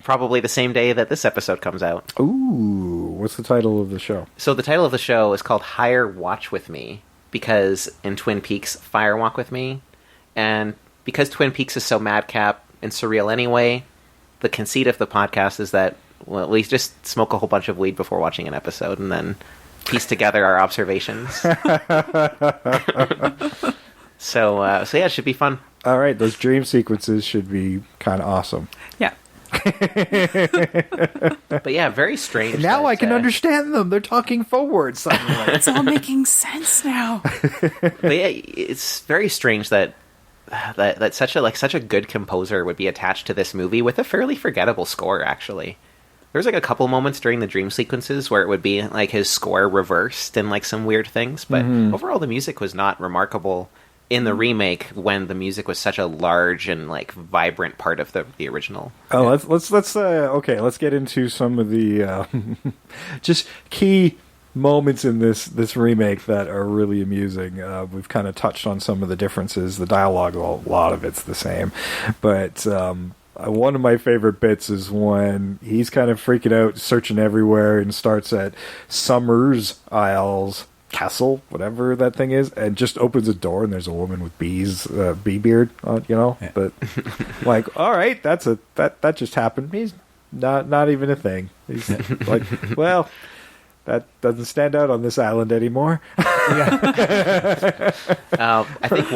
probably the same day that this episode comes out. Ooh, what's the title of the show? So the title of the show is called Higher Watch With Me, because in Twin Peaks, Fire Walk With Me, and because Twin Peaks is so madcap and surreal anyway, the conceit of the podcast is that, well, we just smoke a whole bunch of weed before watching an episode, and then piece together our observations. So yeah, it should be fun. All right, those dream sequences should be kind of awesome. Yeah. But yeah, very strange. Now I can understand them. They're talking forward suddenly. It's all making sense now. But yeah, it's very strange that such a good composer would be attached to this movie with a fairly forgettable score. Actually, there was a couple moments during the dream sequences where it would be his score reversed and some weird things, but overall the music was not remarkable in the remake when the music was such a large and vibrant part of the original. Oh, let's get into some of the just key moments in this remake that are really amusing. We've kind of touched on some of the differences. The dialogue, a lot of it's the same, but one of my favorite bits is when he's kind of freaking out, searching everywhere, and starts at Summers Isles Castle, whatever that thing is, and just opens a door and there's a woman with bee beard, Yeah. But all right, that just happened. He's not even a thing. He's well, that doesn't stand out on this island anymore. I think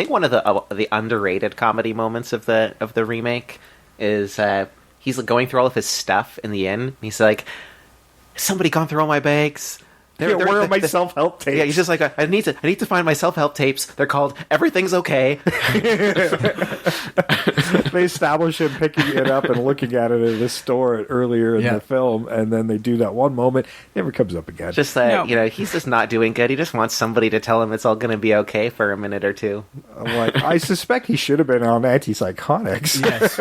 one of the underrated comedy moments of the remake is he's going through all of his stuff in the inn. He's like, "Has somebody gone through all my bags? Where are my self-help tapes?" Yeah, he's just like, I need to find my self-help tapes. They're called Everything's Okay. They establish him picking it up and looking at it in this store earlier in the film, and then they do that one moment, never comes up again. Just that, he's just not doing good. He just wants somebody to tell him it's all going to be okay for a minute or two. I'm like, I suspect he should have been on antipsychotics. Yes.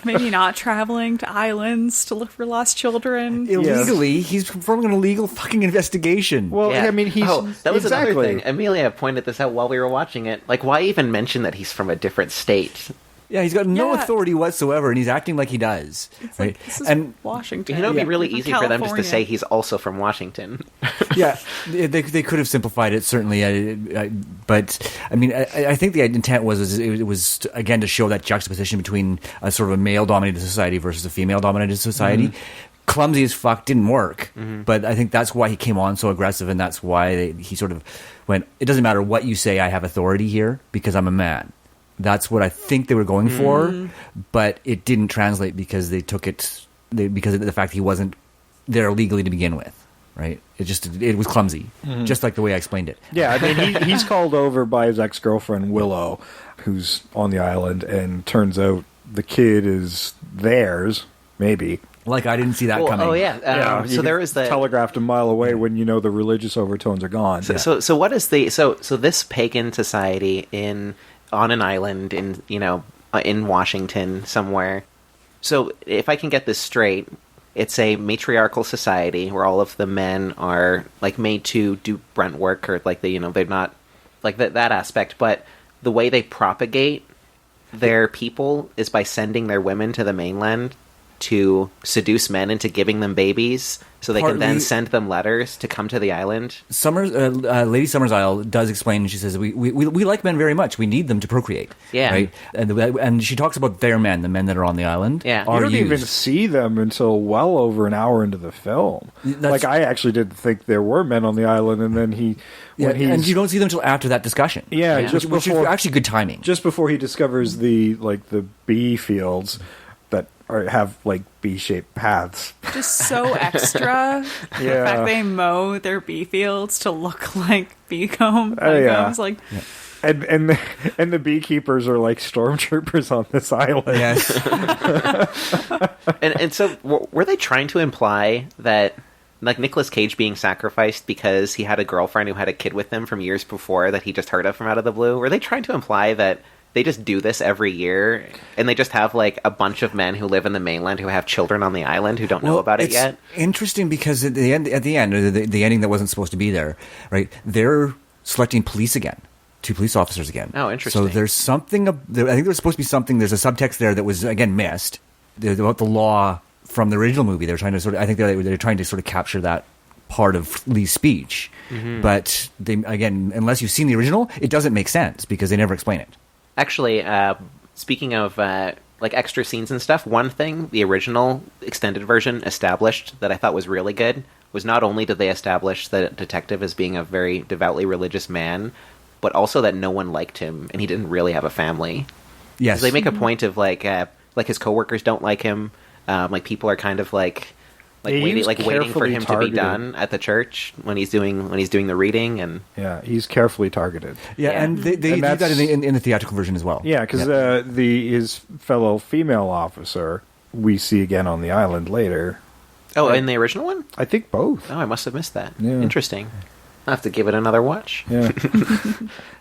Maybe not traveling to islands to look for lost children. Illegally, he's performing an illegal fucking investigation. Well, Yeah. I mean, that was exactly. another thing. Amelia pointed this out while we were watching it. Why even mention that he's from a different state? Yeah, he's got no Yeah. authority whatsoever, and he's acting like he does. It's right? this is And Washington. It'd be really From easy for them just to California. say he's also from Washington. yeah, they could have simplified it certainly, but I mean, I think the intent was it was again to show that juxtaposition between a sort of a male-dominated society versus a female-dominated society. Clumsy as fuck didn't work, but I think that's why he came on so aggressive, and that's why he sort of went, "It doesn't matter what you say, I have authority here because I'm a man." That's what I think they were going for, but it didn't translate because they took it because of the fact he wasn't there legally to begin with. Right? It was clumsy, just like the way I explained it. Yeah, I mean, he's called over by his ex-girlfriend, Willow, who's on the island, and turns out the kid is theirs, maybe. Like, I didn't see that coming. Oh, yeah. You So there can is the... telegraphed a mile away when the religious overtones are gone. So what is the... So this pagan society on an island in Washington somewhere, So if I can get this straight, it's a matriarchal society where all of the men are like made to do brunt work, or like they're not like that aspect. But the way they propagate their people is by sending their women to the mainland to seduce men into giving them babies, so they can then send them letters to come to the island. Lady Summer's Isle does explain. She says we like men very much. We need them to procreate. Yeah, right. And she talks about their men, the men that are on the island. Yeah, you don't even see them until well over an hour into the film. Like I actually didn't think there were men on the island, and then and you don't see them until after that discussion. Yeah, which is actually good timing. Just before he discovers the bee fields that have like bee-shaped paths. Just so extra. The fact they mow their bee fields to look like bee combs. Like, and the beekeepers are like stormtroopers on this island. Yes. and so were they trying to imply that like Nicolas Cage being sacrificed because he had a girlfriend who had a kid with him from years before that he just heard of from out of the blue? Were they trying to imply that they just do this every year, and they just have like a bunch of men who live in the mainland who have children on the island who don't know about it yet? Interesting, because at the end, the ending that wasn't supposed to be there, right? They're selecting police again, 2 police officers again. Oh, interesting. So there's something. I think there was supposed to be something. There's a subtext there that was again missed about the law from the original movie. They're trying to I think they're trying to sort of capture that part of Lee's speech, but they again, unless you've seen the original, it doesn't make sense because they never explain it. Actually, speaking of like extra scenes and stuff, one thing the original extended version established that I thought was really good was not only did they establish the detective as being a very devoutly religious man, but also that no one liked him and he didn't really have a family. Yes, so they make a point of like his coworkers don't like him. Like people are kind of like waiting for him to be done at the church when he's doing the reading, and he's carefully targeted. And they do that in the theatrical version as well. Yeah, because his fellow female officer we see again on the island later. Oh, in the original one? I think both. Oh, I must have missed that. Yeah. Interesting. I'll have to give it another watch. Yeah.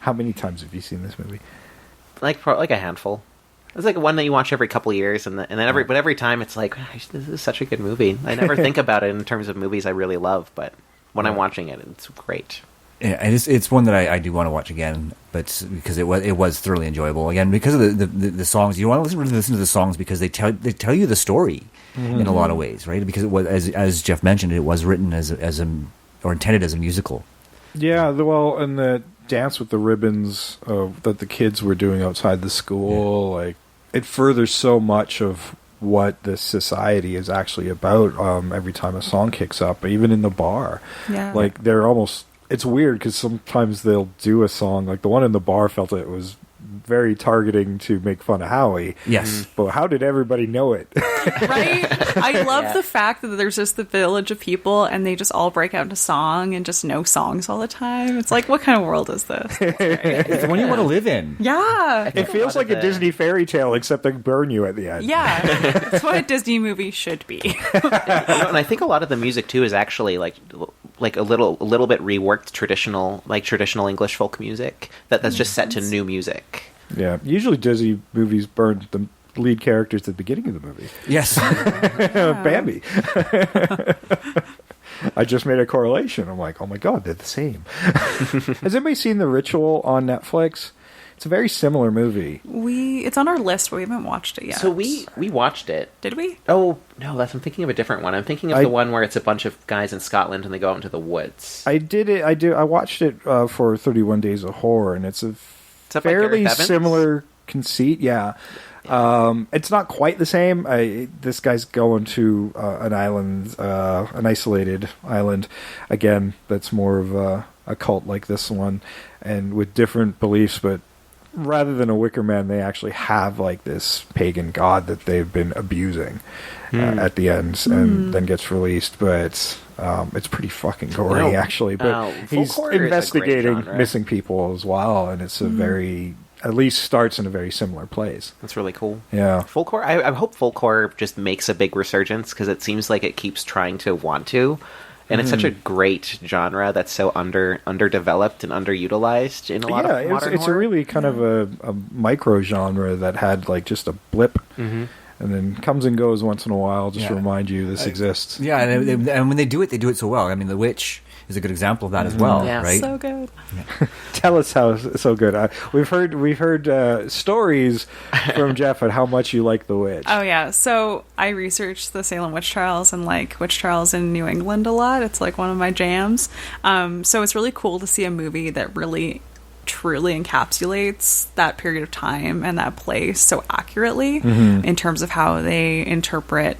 How many times have you seen this movie? Like a handful. It's like one that you watch every couple years, but every time it's like, this is such a good movie. I never think about it in terms of movies I really love, but when I'm watching it, it's great. Yeah, and it's one that I do want to watch again, but because it was thoroughly enjoyable again because of the songs. You want to listen to the songs because they tell you the story in a lot of ways, right? Because it was, as Jeff mentioned, it was written or intended as a musical. Yeah, and the dance with the ribbons that the kids were doing outside the school, like it furthers so much of what this society is actually about. Every time a song kicks up, even in the bar, like they're almost. It's weird because sometimes they'll do a song like the one in the bar felt it was very targeting to make fun of Howie. Yes. But how did everybody know it? Right? I love the fact that there's just the village of people and they just all break out into song and just know songs all the time. It's like, what kind of world is this? It's the one you want to live in. Yeah. It feels like a Disney fairy tale, except they burn you at the end. Yeah. That's what a Disney movie should be. And I think a lot of the music, too, is actually like a little bit reworked traditional English folk music that's just set to new music. Yeah, usually Disney movies burn the lead characters at the beginning of the movie. Yes. Bambi. I just made a correlation. I'm like, oh my god, they're the same. Has anybody seen The Ritual on Netflix? It's a very similar movie. It's on our list, but we haven't watched it yet. So we watched it. Did we? Oh, no, I'm thinking of a different one. I'm thinking of the one where it's a bunch of guys in Scotland and they go out into the woods. I watched it for 31 Days of Horror, and it's a fairly similar conceit. Yeah. It's not quite the same. This guy's going to an island, an isolated island, again, that's more of a cult like this one, and with different beliefs, but rather than a Wicker Man, they actually have like this pagan god that they've been abusing at the end, and then gets released. But it's pretty fucking gory, actually. But he's investigating missing people as well, and it's a very, at least starts in a very similar place. That's really cool. Yeah. Folk horror, I hope folk horror just makes a big resurgence, because it seems like it keeps trying to want to. And it's such a great genre that's so underdeveloped and underutilized in a lot of modern horror. It's a really kind of a micro genre that had like just a blip and then comes and goes once in a while just to remind you this exists. Yeah, and when they do it so well. I mean, The Witch is a good example of that as well, right? So good. Yeah. Tell us how it's so good. We've heard stories from Jeff on how much you like The Witch. Oh yeah, so I researched the Salem witch trials and like witch trials in New England a lot. It's like one of my jams. So it's really cool to see a movie that really truly encapsulates that period of time and that place so accurately in terms of how they interpret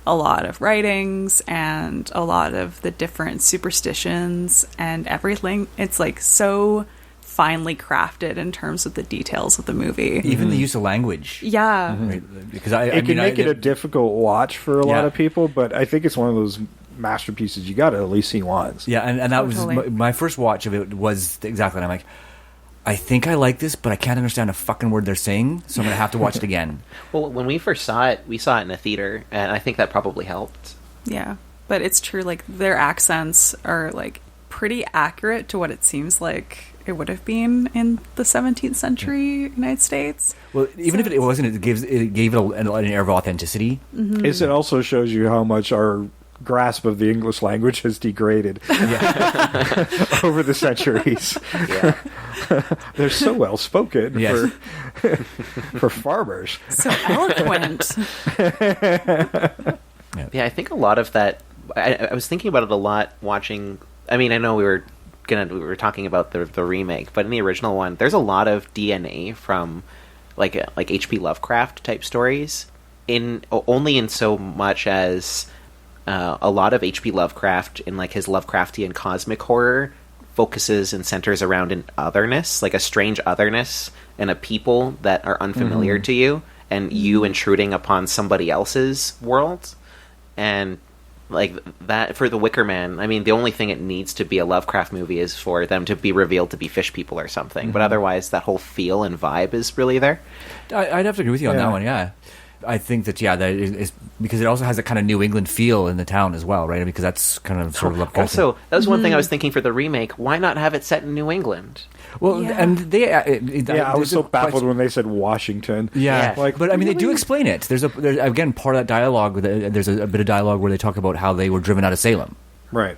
a lot of writings and a lot of the different superstitions and everything. It's like so finely crafted in terms of the details of the movie. Even the use of language. Yeah. Right? Because it can make it a difficult watch for a lot of people, but I think it's one of those masterpieces you got to at least see once. Yeah, and that was my first watch of it was exactly, and I'm like, I think I like this, but I can't understand a fucking word they're saying, so I'm going to have to watch it again. Well, when we first saw it, we saw it in a theater, and I think that probably helped. Yeah, but it's true, like, their accents are, like, pretty accurate to what it seems like it would have been in the 17th century United States. Well, even if it wasn't, it gave it an air of authenticity. Mm-hmm. It also shows you how much our grasp of the English language has degraded over the centuries. Yeah. They're so well spoken for farmers. So eloquent. Yeah, I think a lot of that. I was thinking about it a lot watching. I mean, I know we were talking about the remake, but in the original one, there's a lot of DNA from like H.P. Lovecraft type stories. Only in so much as a lot of H.P. Lovecraft in like his Lovecraftian cosmic horror focuses and centers around an otherness, like a strange otherness and a people that are unfamiliar to you, and you intruding upon somebody else's world. And like that for the Wicker Man, I mean, the only thing it needs to be a Lovecraft movie is for them to be revealed to be fish people or something. But otherwise, that whole feel and vibe is really there. I'd have to agree with you on that one, yeah. I think that that is because it also has that kind of New England feel in the town as well, right? Because that's kind of sort of Lovecraft. Also, that was one thing I was thinking for the remake. Why not have it set in New England? Well, and they I was so baffled when they said Washington. Yeah, like, but I mean, they do explain it. There's again part of that dialogue. There's a bit of dialogue where they talk about how they were driven out of Salem, right?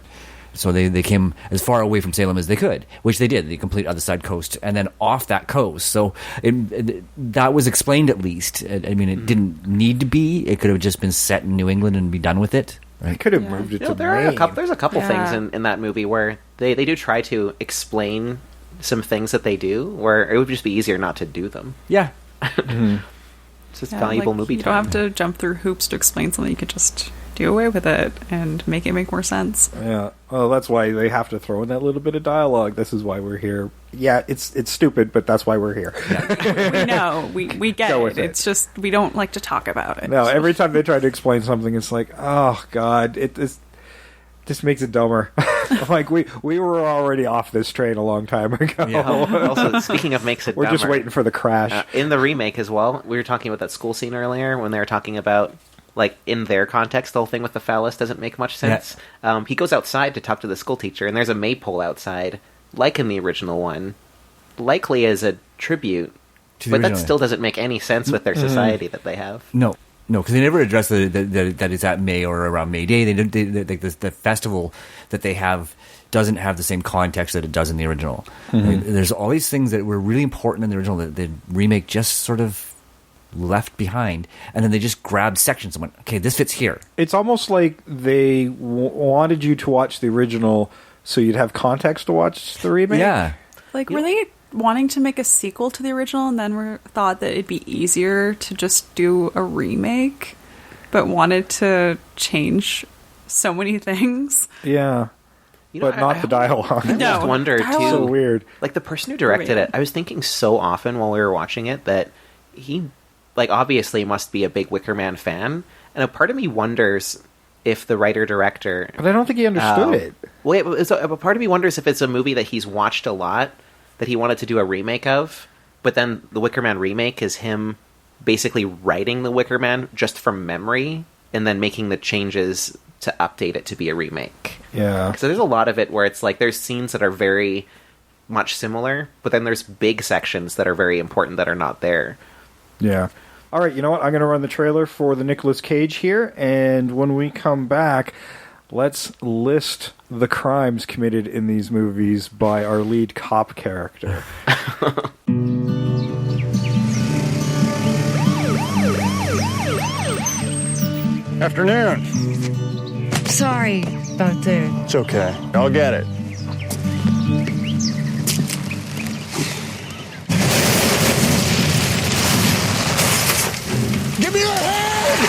So they came as far away from Salem as they could, which they did, the complete other side coast, and then off that coast. So that was explained at least. I mean, it didn't need to be. It could have just been set in New england and be done with it. Right? I could have moved it to Maine. There's a couple things in that movie where they do try to explain some things that they do, where it would just be easier not to do them. Yeah. It's just valuable movie time. You don't have to jump through hoops to explain something. You could just do away with it and make it make more sense. Yeah. Well, that's why they have to throw in that little bit of dialogue. This is why we're here. Yeah, it's stupid, but that's why we're here. Yeah. We know. We get it. It's just we don't like to talk about it. No, every time they try to explain something, it's like, oh, God, it just makes it dumber. Like, we were already off this train a long time ago. Yeah. Also, speaking of makes it we're dumber, just waiting for the crash. In the remake as well, we were talking about that school scene earlier when they were talking about, like, in their context, the whole thing with the phallus doesn't make much sense. Yeah. He goes outside to talk to the school teacher, and there's a maypole outside, like in the original one, likely as a tribute, but that still doesn't make any sense with their society that they have. No, because they never address that it's at May or around May Day. The festival that they have doesn't have the same context that it does in the original. There's all these things that were really important in the original that the remake just sort of left behind, and then they just grabbed sections and went, okay, this fits here. It's almost like they wanted you to watch the original so you'd have context to watch the remake. Yeah. Like, were they wanting to make a sequel to the original and then thought that it'd be easier to just do a remake, but wanted to change so many things? Yeah. But not the dialogue. I just wonder, too. So weird. Like, the person who directed it, I was thinking so often while we were watching it that he, like, obviously must be a big Wicker Man fan. And a part of me wonders if the writer-director... But I don't think he understood it. Well, a part of me wonders if it's a movie that he's watched a lot, that he wanted to do a remake of, but then the Wicker Man remake is him basically writing the Wicker Man just from memory and then making the changes to update it to be a remake. Yeah. So there's a lot of it where it's like there's scenes that are very much similar, but then there's big sections that are very important that are not there. Yeah. All right, you know what? I'm going to run the trailer for the Nicolas Cage here, and when we come back, let's list the crimes committed in these movies by our lead cop character. Afternoon. Sorry about the... It's okay. I'll get it. Give me your hand!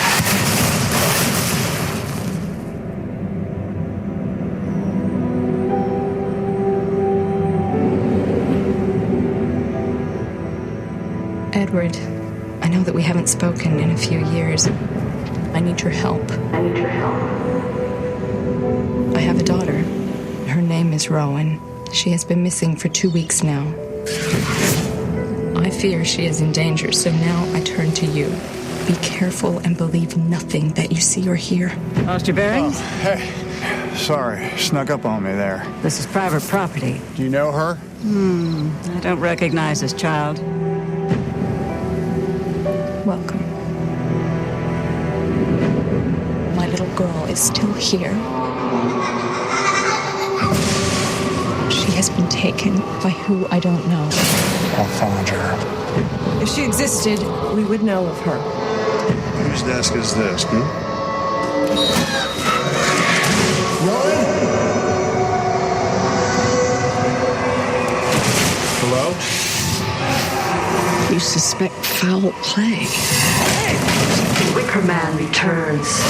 Edward, I know that we haven't spoken in a few years. I need your help. I have a daughter. Her name is Rowan. She has been missing for 2 weeks now. I fear she is in danger, so now I turn to you. Be careful and believe nothing that you see or hear. Lost your bearings? Oh, hey. Sorry, snuck up on me there. This is private property. Do you know her? I don't recognize this child. Welcome. My little girl is still here. She has been taken by who I don't know. I found her. If she existed, we would know of her. Whose desk is this, Rowan? Hello? You suspect foul play. The Wicker Man returns.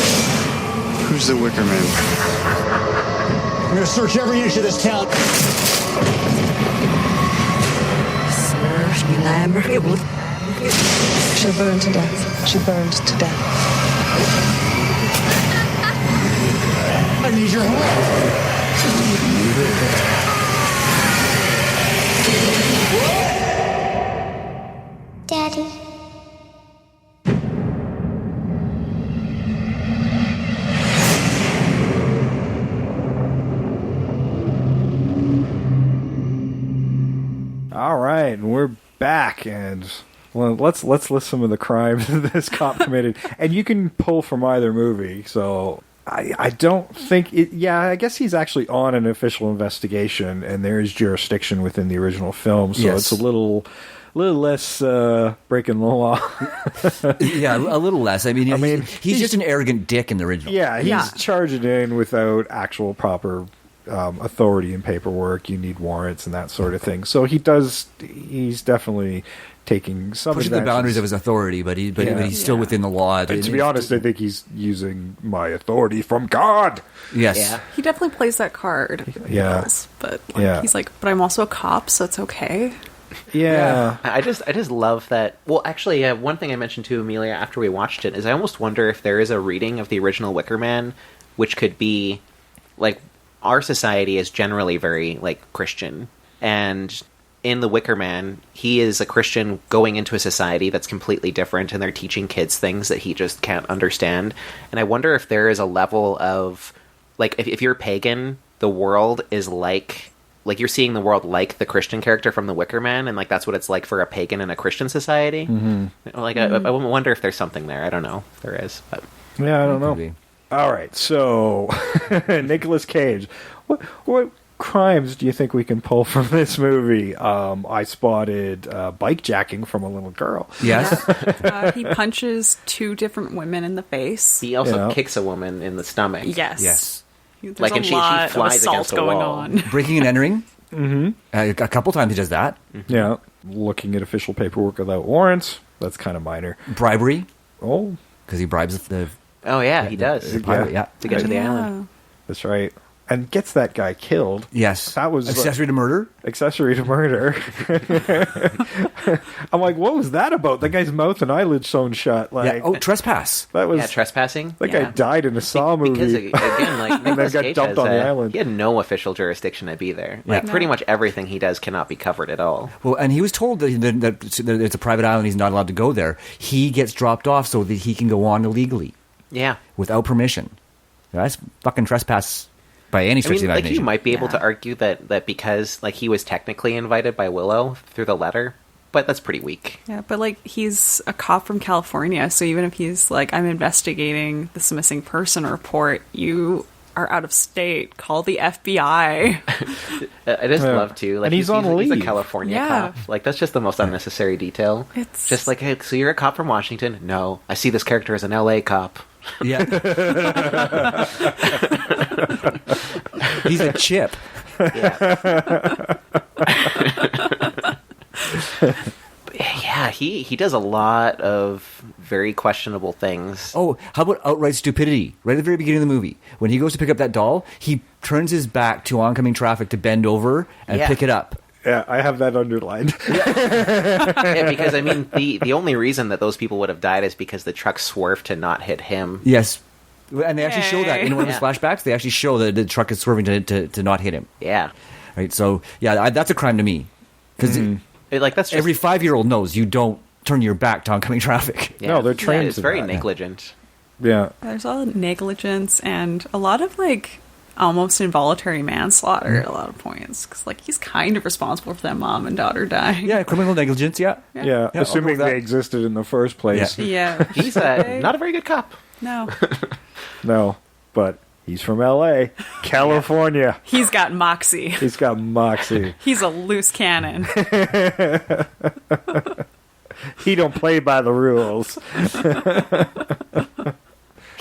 Who's the Wicker Man? I'm gonna search every inch of this town. She'll burn to death. She burned to death. I need your help. Daddy. All right, and we're back, and well, let's list some of the crimes this cop committed, and you can pull from either movie. So I don't think it. Yeah, I guess he's actually on an official investigation, and there is jurisdiction within the original film, so it's a little less breaking the law. Yeah, a little less. I mean, he's just an arrogant dick in the original. Yeah, he's charging in without actual proper authority and paperwork. You need warrants and that sort of thing. So he's definitely taking some pushing the boundaries of his authority, but he's still within the law. And to be honest, I think he's using my authority from God. Yes. Yeah. He definitely plays that card. Yeah. But he's like, but I'm also a cop, so it's okay. Yeah. I just love that. Well, actually, one thing I mentioned to Amelia after we watched it is I almost wonder if there is a reading of the original Wicker Man, which could be like, our society is generally very like Christian, and in the Wicker Man, he is a Christian going into a society that's completely different, and they're teaching kids things that he just can't understand. And I wonder if there is a level of like, if you're pagan, the world is like you're seeing the world like the Christian character from the Wicker Man, and like that's what it's like for a pagan in a Christian society. Mm-hmm. Like I wonder if there's something there. I don't know if there is, but yeah, I don't know. All right, so Nicolas Cage, what crimes do you think we can pull from this movie? I spotted bike jacking from a little girl. Yes. He punches 2 different women in the face. He also kicks a woman in the stomach. Yes. There's like, a and she lot flies of assault against a going wall. on. Breaking and entering. Mm-hmm. A couple times he does that. Mm-hmm. Yeah. Looking at official paperwork without warrants. That's kind of minor. Bribery. Oh. Because he bribes the... Oh, yeah, he does. The pirate, to get to the island. That's right. And gets that guy killed. Yes. That was... Accessory to murder? Accessory to murder. I'm like, what was that about? That guy's mouth and eyelids sewn shut. Like, yeah. Oh, trespass. That was trespassing. That guy died in a Saw movie. Because again, like and then got dumped on the island. He had no official jurisdiction to be there. Like pretty much everything he does cannot be covered at all. Well, and he was told that it's a private island. He's not allowed to go there. He gets dropped off so that he can go on illegally. Yeah, without permission. That's fucking trespass. By any stretch of the imagination. Like you might be able to argue that because like he was technically invited by Willow through the letter, but that's pretty weak. Yeah, but like he's a cop from California, so even if he's like, I'm investigating this missing person report, you are out of state. Call the FBI. I just love to like and he's on leave. He's a California cop. Like that's just the most unnecessary detail. It's just like, hey, so you're a cop from Washington? No, I see this character as an LA cop. Yeah. He's a chip. Yeah, he does a lot of very questionable things. Oh, how about outright stupidity? Right at the very beginning of the movie, when he goes to pick up that doll, he turns his back to oncoming traffic to bend over and pick it up. Yeah, I have that underlined. Yeah, because I mean, the only reason that those people would have died is because the truck swerved to not hit him. Yes. And they actually show that in one of his flashbacks. They actually show that the truck is swerving to not hit him. Yeah. Right. So yeah, that's a crime to me because like that's just, every 5-year-old knows you don't turn your back to oncoming traffic. Yeah. No, they're trained. It's very negligent. Yeah. There's all negligence and a lot of like almost involuntary manslaughter at a lot of points because like he's kind of responsible for that mom and daughter dying. Yeah, criminal negligence. Yeah. Assuming they existed in the first place. Yeah. He's not a very good cop. No. No, but he's from L.A., California. He's got moxie. He's got moxie. He's a loose cannon. He don't play by the rules.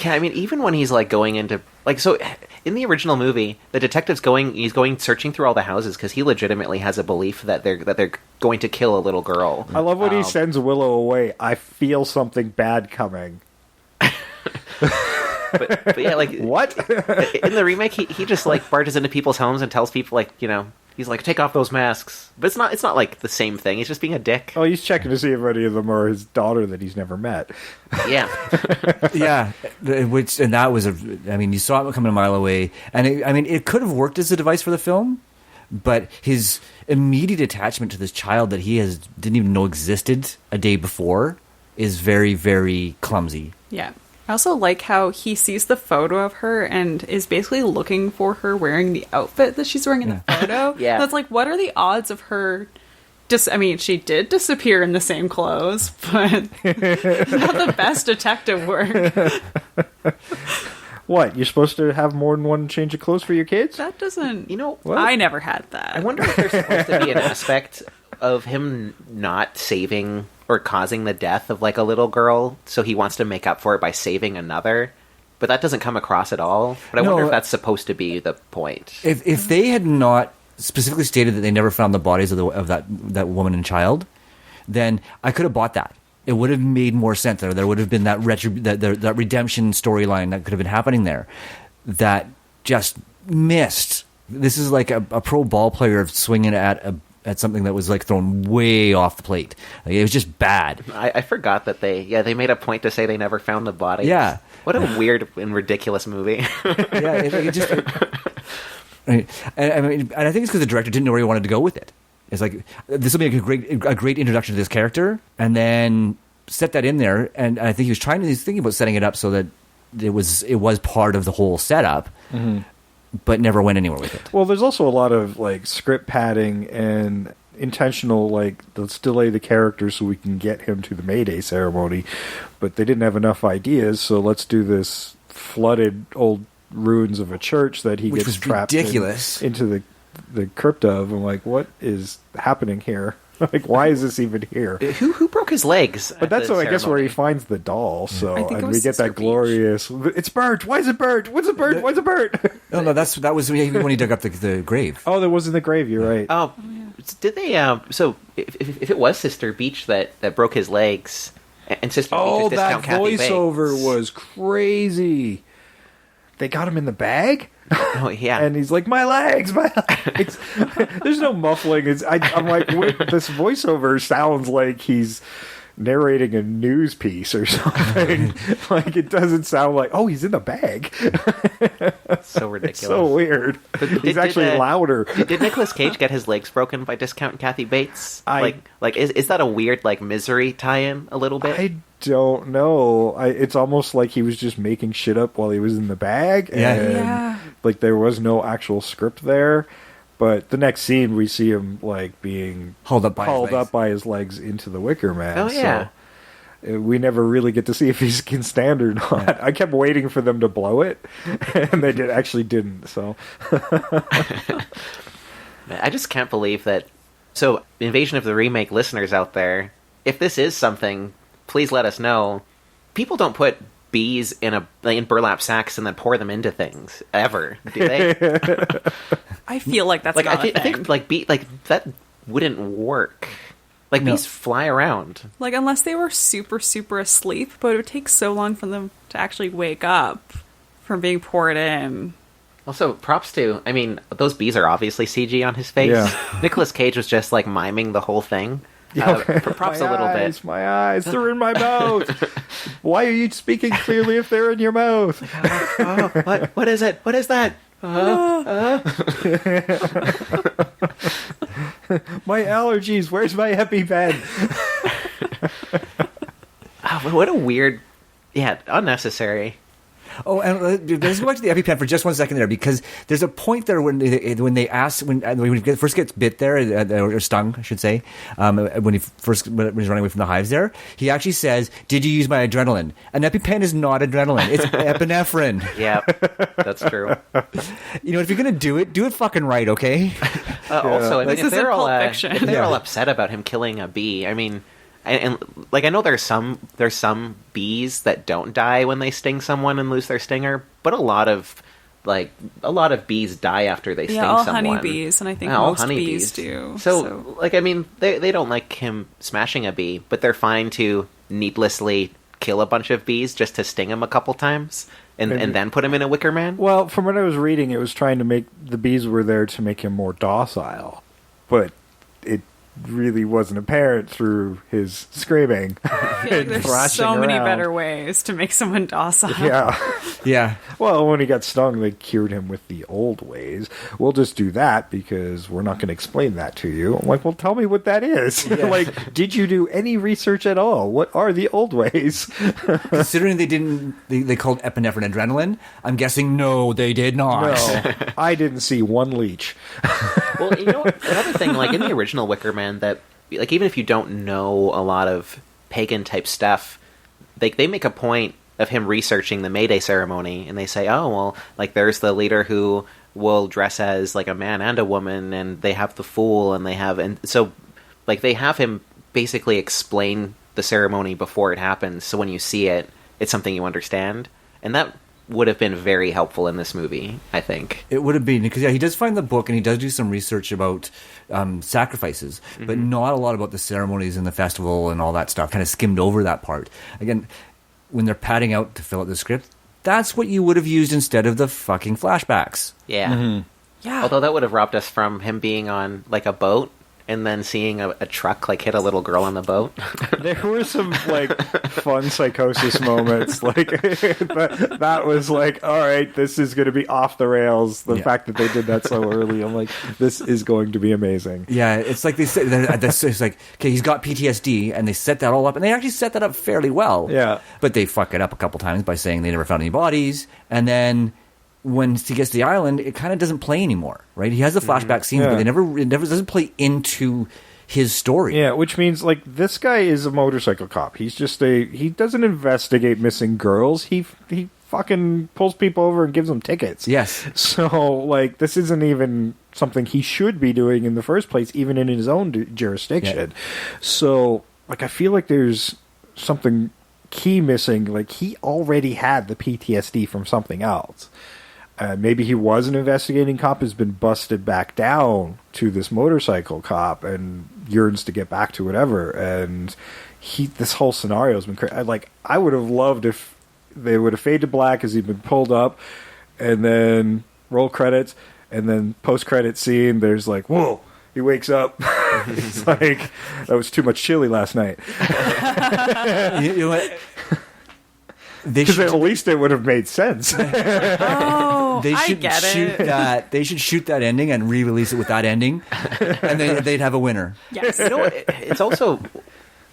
Yeah, I mean, even when he's like going into like so in the original movie, the detective's going searching through all the houses because he legitimately has a belief that they're going to kill a little girl. I love when he sends Willow away. I feel something bad coming. But yeah, like what? In the remake, he just like barges into people's homes and tells people like, you know, he's like, take off those masks. But it's not like the same thing. He's just being a dick. Oh, he's checking to see if any of them are his daughter that he's never met. Yeah. Yeah, and that was I mean, you saw it coming a mile away, and it could have worked as a device for the film, but his immediate attachment to this child that he didn't even know existed a day before is very, very clumsy. Yeah. I also like how he sees the photo of her and is basically looking for her wearing the outfit that she's wearing in the photo. Yeah. That's like, what are the odds of her I mean, she did disappear in the same clothes, but it's not the best detective work. What? You're supposed to have more than one change of clothes for your kids? That doesn't... You know... What? I never had that. I wonder if there's supposed to be an aspect of him not saving or causing the death of like a little girl, so he wants to make up for it by saving another. But that doesn't come across at all. But I wonder if that's supposed to be the point. If they had not specifically stated that they never found the bodies of that woman and child, then I could have bought that. It would have made more sense. There would have been that that redemption storyline that could have been happening there. That just missed. This is like a pro ball player swinging at something that was like thrown way off the plate. Like, it was just bad. I forgot that they made a point to say they never found the bodies. Yeah. What a weird and ridiculous movie. Yeah, it just... and I think it's because the director didn't know where he wanted to go with it. It's like, this will be a great introduction to this character, and then set that in there. And I think he's thinking about setting it up so that it was part of the whole setup, but never went anywhere with it. Well, there's also a lot of like script padding and intentional, like, let's delay the character so we can get him to the Mayday ceremony, but they didn't have enough ideas, so let's do this flooded old ruins of a church that he Which gets was trapped ridiculous. into the crypt of. I'm like, what is happening here? Like, why is this even here? Who broke his legs? But that's I guess where he finds the doll. So and we get that glorious. It's burnt. Why is it burnt? What's it burnt? Why's it burnt? No, that was when he dug up the grave. Oh, that was in the grave. You're right. Oh, did they? So if it was Sister Beach that broke his legs, and Sister Beach is discount Kathy Bates. Voiceover was crazy. They got him in the bag. Oh yeah, and he's like, my legs. There's no muffling. I'm like, wait, this voiceover sounds like he's narrating a news piece or something. Like, it doesn't sound like, oh, he's in the bag. So ridiculous. It's so weird. He's actually louder. Did Nicolas Cage get his legs broken by discount Kathy Bates? Is that a weird like Misery tie-in a little bit? I don't know. It's almost like he was just making shit up while he was in the bag. And, like, there was no actual script there. But the next scene, we see him like being hauled up by his legs into the Wicker Man. Oh yeah. So we never really get to see if he can stand or not. Yeah. I kept waiting for them to blow it, and they actually didn't. So I just can't believe that. So, Invasion of the Remake listeners out there, if this is something, please let us know. People don't put bees in burlap sacks and then pour them into things ever, do they? I feel like that's not a thing. I think that wouldn't work. Like, bees fly around. Like, unless they were super, super asleep, but it would take so long for them to actually wake up from being poured in. Also, props to, I mean, those bees are obviously CG on his face. Yeah. Nicolas Cage was just, like, miming the whole thing. Props a little bit. My eyes, they're in my mouth. Why are you speaking clearly if they're in your mouth? What is it? What is that? My allergies, where's my EpiPen? What a weird, unnecessary. Oh, and let's go back to the EpiPen for just 1 second there, because there's a point there when they ask when he first gets bit there, or stung, I should say, when he's running away from the hives there, he actually says, "Did you use my adrenaline?" An EpiPen is not adrenaline; it's epinephrine. Yeah, that's true. You know, if you're gonna do it fucking right, okay? Also, I mean, if they're all all upset about him killing a bee, I mean. And like I know there's some bees that don't die when they sting someone and lose their stinger, but a lot of bees die after they sting someone. Yeah, all honeybees, and I think most bees do. So like I mean they don't like him smashing a bee, but they're fine to needlessly kill a bunch of bees just to sting him a couple times and then put him in a Wicker Man. Well, from what I was reading, it was trying to make the bees were there to make him more docile, but it really wasn't apparent through his screaming. I feel like there's so many better ways to make someone docile. Yeah. Well, when he got stung, they cured him with the old ways. We'll just do that because we're not going to explain that to you. I'm like, well, tell me what that is. Yeah. Like, did you do any research at all? What are the old ways? Considering they called epinephrine adrenaline, I'm guessing no, they did not. No, I didn't see one leech. Well, you know, another thing, like in the original Wicker Man, that like even if you don't know a lot of pagan type stuff, they make a point of him researching the May Day ceremony, and they say, oh well, like there's the leader who will dress as like a man and a woman, and they have the fool, and so like they have him basically explain the ceremony before it happens, so when you see it, it's something you understand, and that would have been very helpful in this movie, I think. It would have been, because he does find the book and he does do some research about sacrifices, but not a lot about the ceremonies and the festival and all that stuff. Kind of skimmed over that part. Again, when they're padding out to fill out the script, that's what you would have used instead of the fucking flashbacks. Yeah. Yeah. Although that would have robbed us from him being on like a boat and then seeing a truck like hit a little girl on the boat. There were some like fun psychosis moments. Like that was like, all right, this is going to be off the rails. The fact that they did that so early, I'm like, this is going to be amazing. Yeah, it's like they said. It's like, okay, he's got PTSD, and they set that all up, and they actually set that up fairly well. Yeah, but they fuck it up a couple times by saying they never found any bodies, and then when he gets to the island, it kind of doesn't play anymore, right? He has the flashback scene, but it never doesn't play into his story. Yeah, which means like this guy is a motorcycle cop. He's just he doesn't investigate missing girls. He fucking pulls people over and gives them tickets. Yes. So like this isn't even something he should be doing in the first place, even in his own jurisdiction. Yeah. So like I feel like there's something key missing. Like he already had the PTSD from something else. Maybe he was an investigating cop, has been busted back down to this motorcycle cop and yearns to get back to whatever. And this whole scenario has been crazy. I would have loved if they would have faded to black as he'd been pulled up, and then roll credits, and then post-credit scene. There's like, whoa. He wakes up. He's like, that was too much chili last night. You know what? Because at least it would have made sense. They should shoot that. They should shoot that ending and re-release it with that ending, and they'd have a winner. Yes. You know what? It's also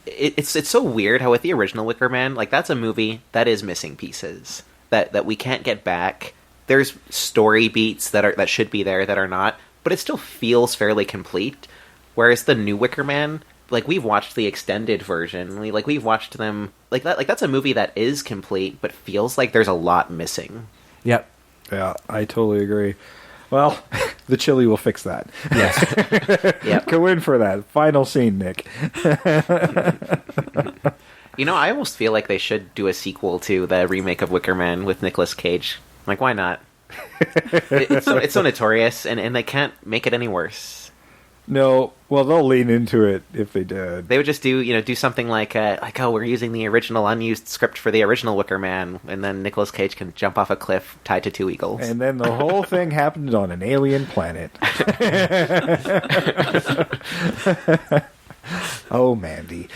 it's so weird how with the original Wicker Man, like that's a movie that is missing pieces that we can't get back. There's story beats that should be there that are not. but it still feels fairly complete. Whereas the new Wicker Man, like, we've watched the extended version, we've watched them, like, that's a movie that is complete, but feels like there's a lot missing. Yep. Yeah, I totally agree. Well, the chili will fix that. Yes. Yep. Go in for that. Final scene, Nick. You know, I almost feel like they should do a sequel to the remake of Wicker Man with Nicolas Cage. Like, why not? It's so notorious, and they can't make it any worse. No, well, they'll lean into it if they did. They would just do something like, oh, we're using the original unused script for the original Wicker Man, and then Nicolas Cage can jump off a cliff tied to 2 eagles. And then the whole thing happened on an alien planet. Oh, Mandy.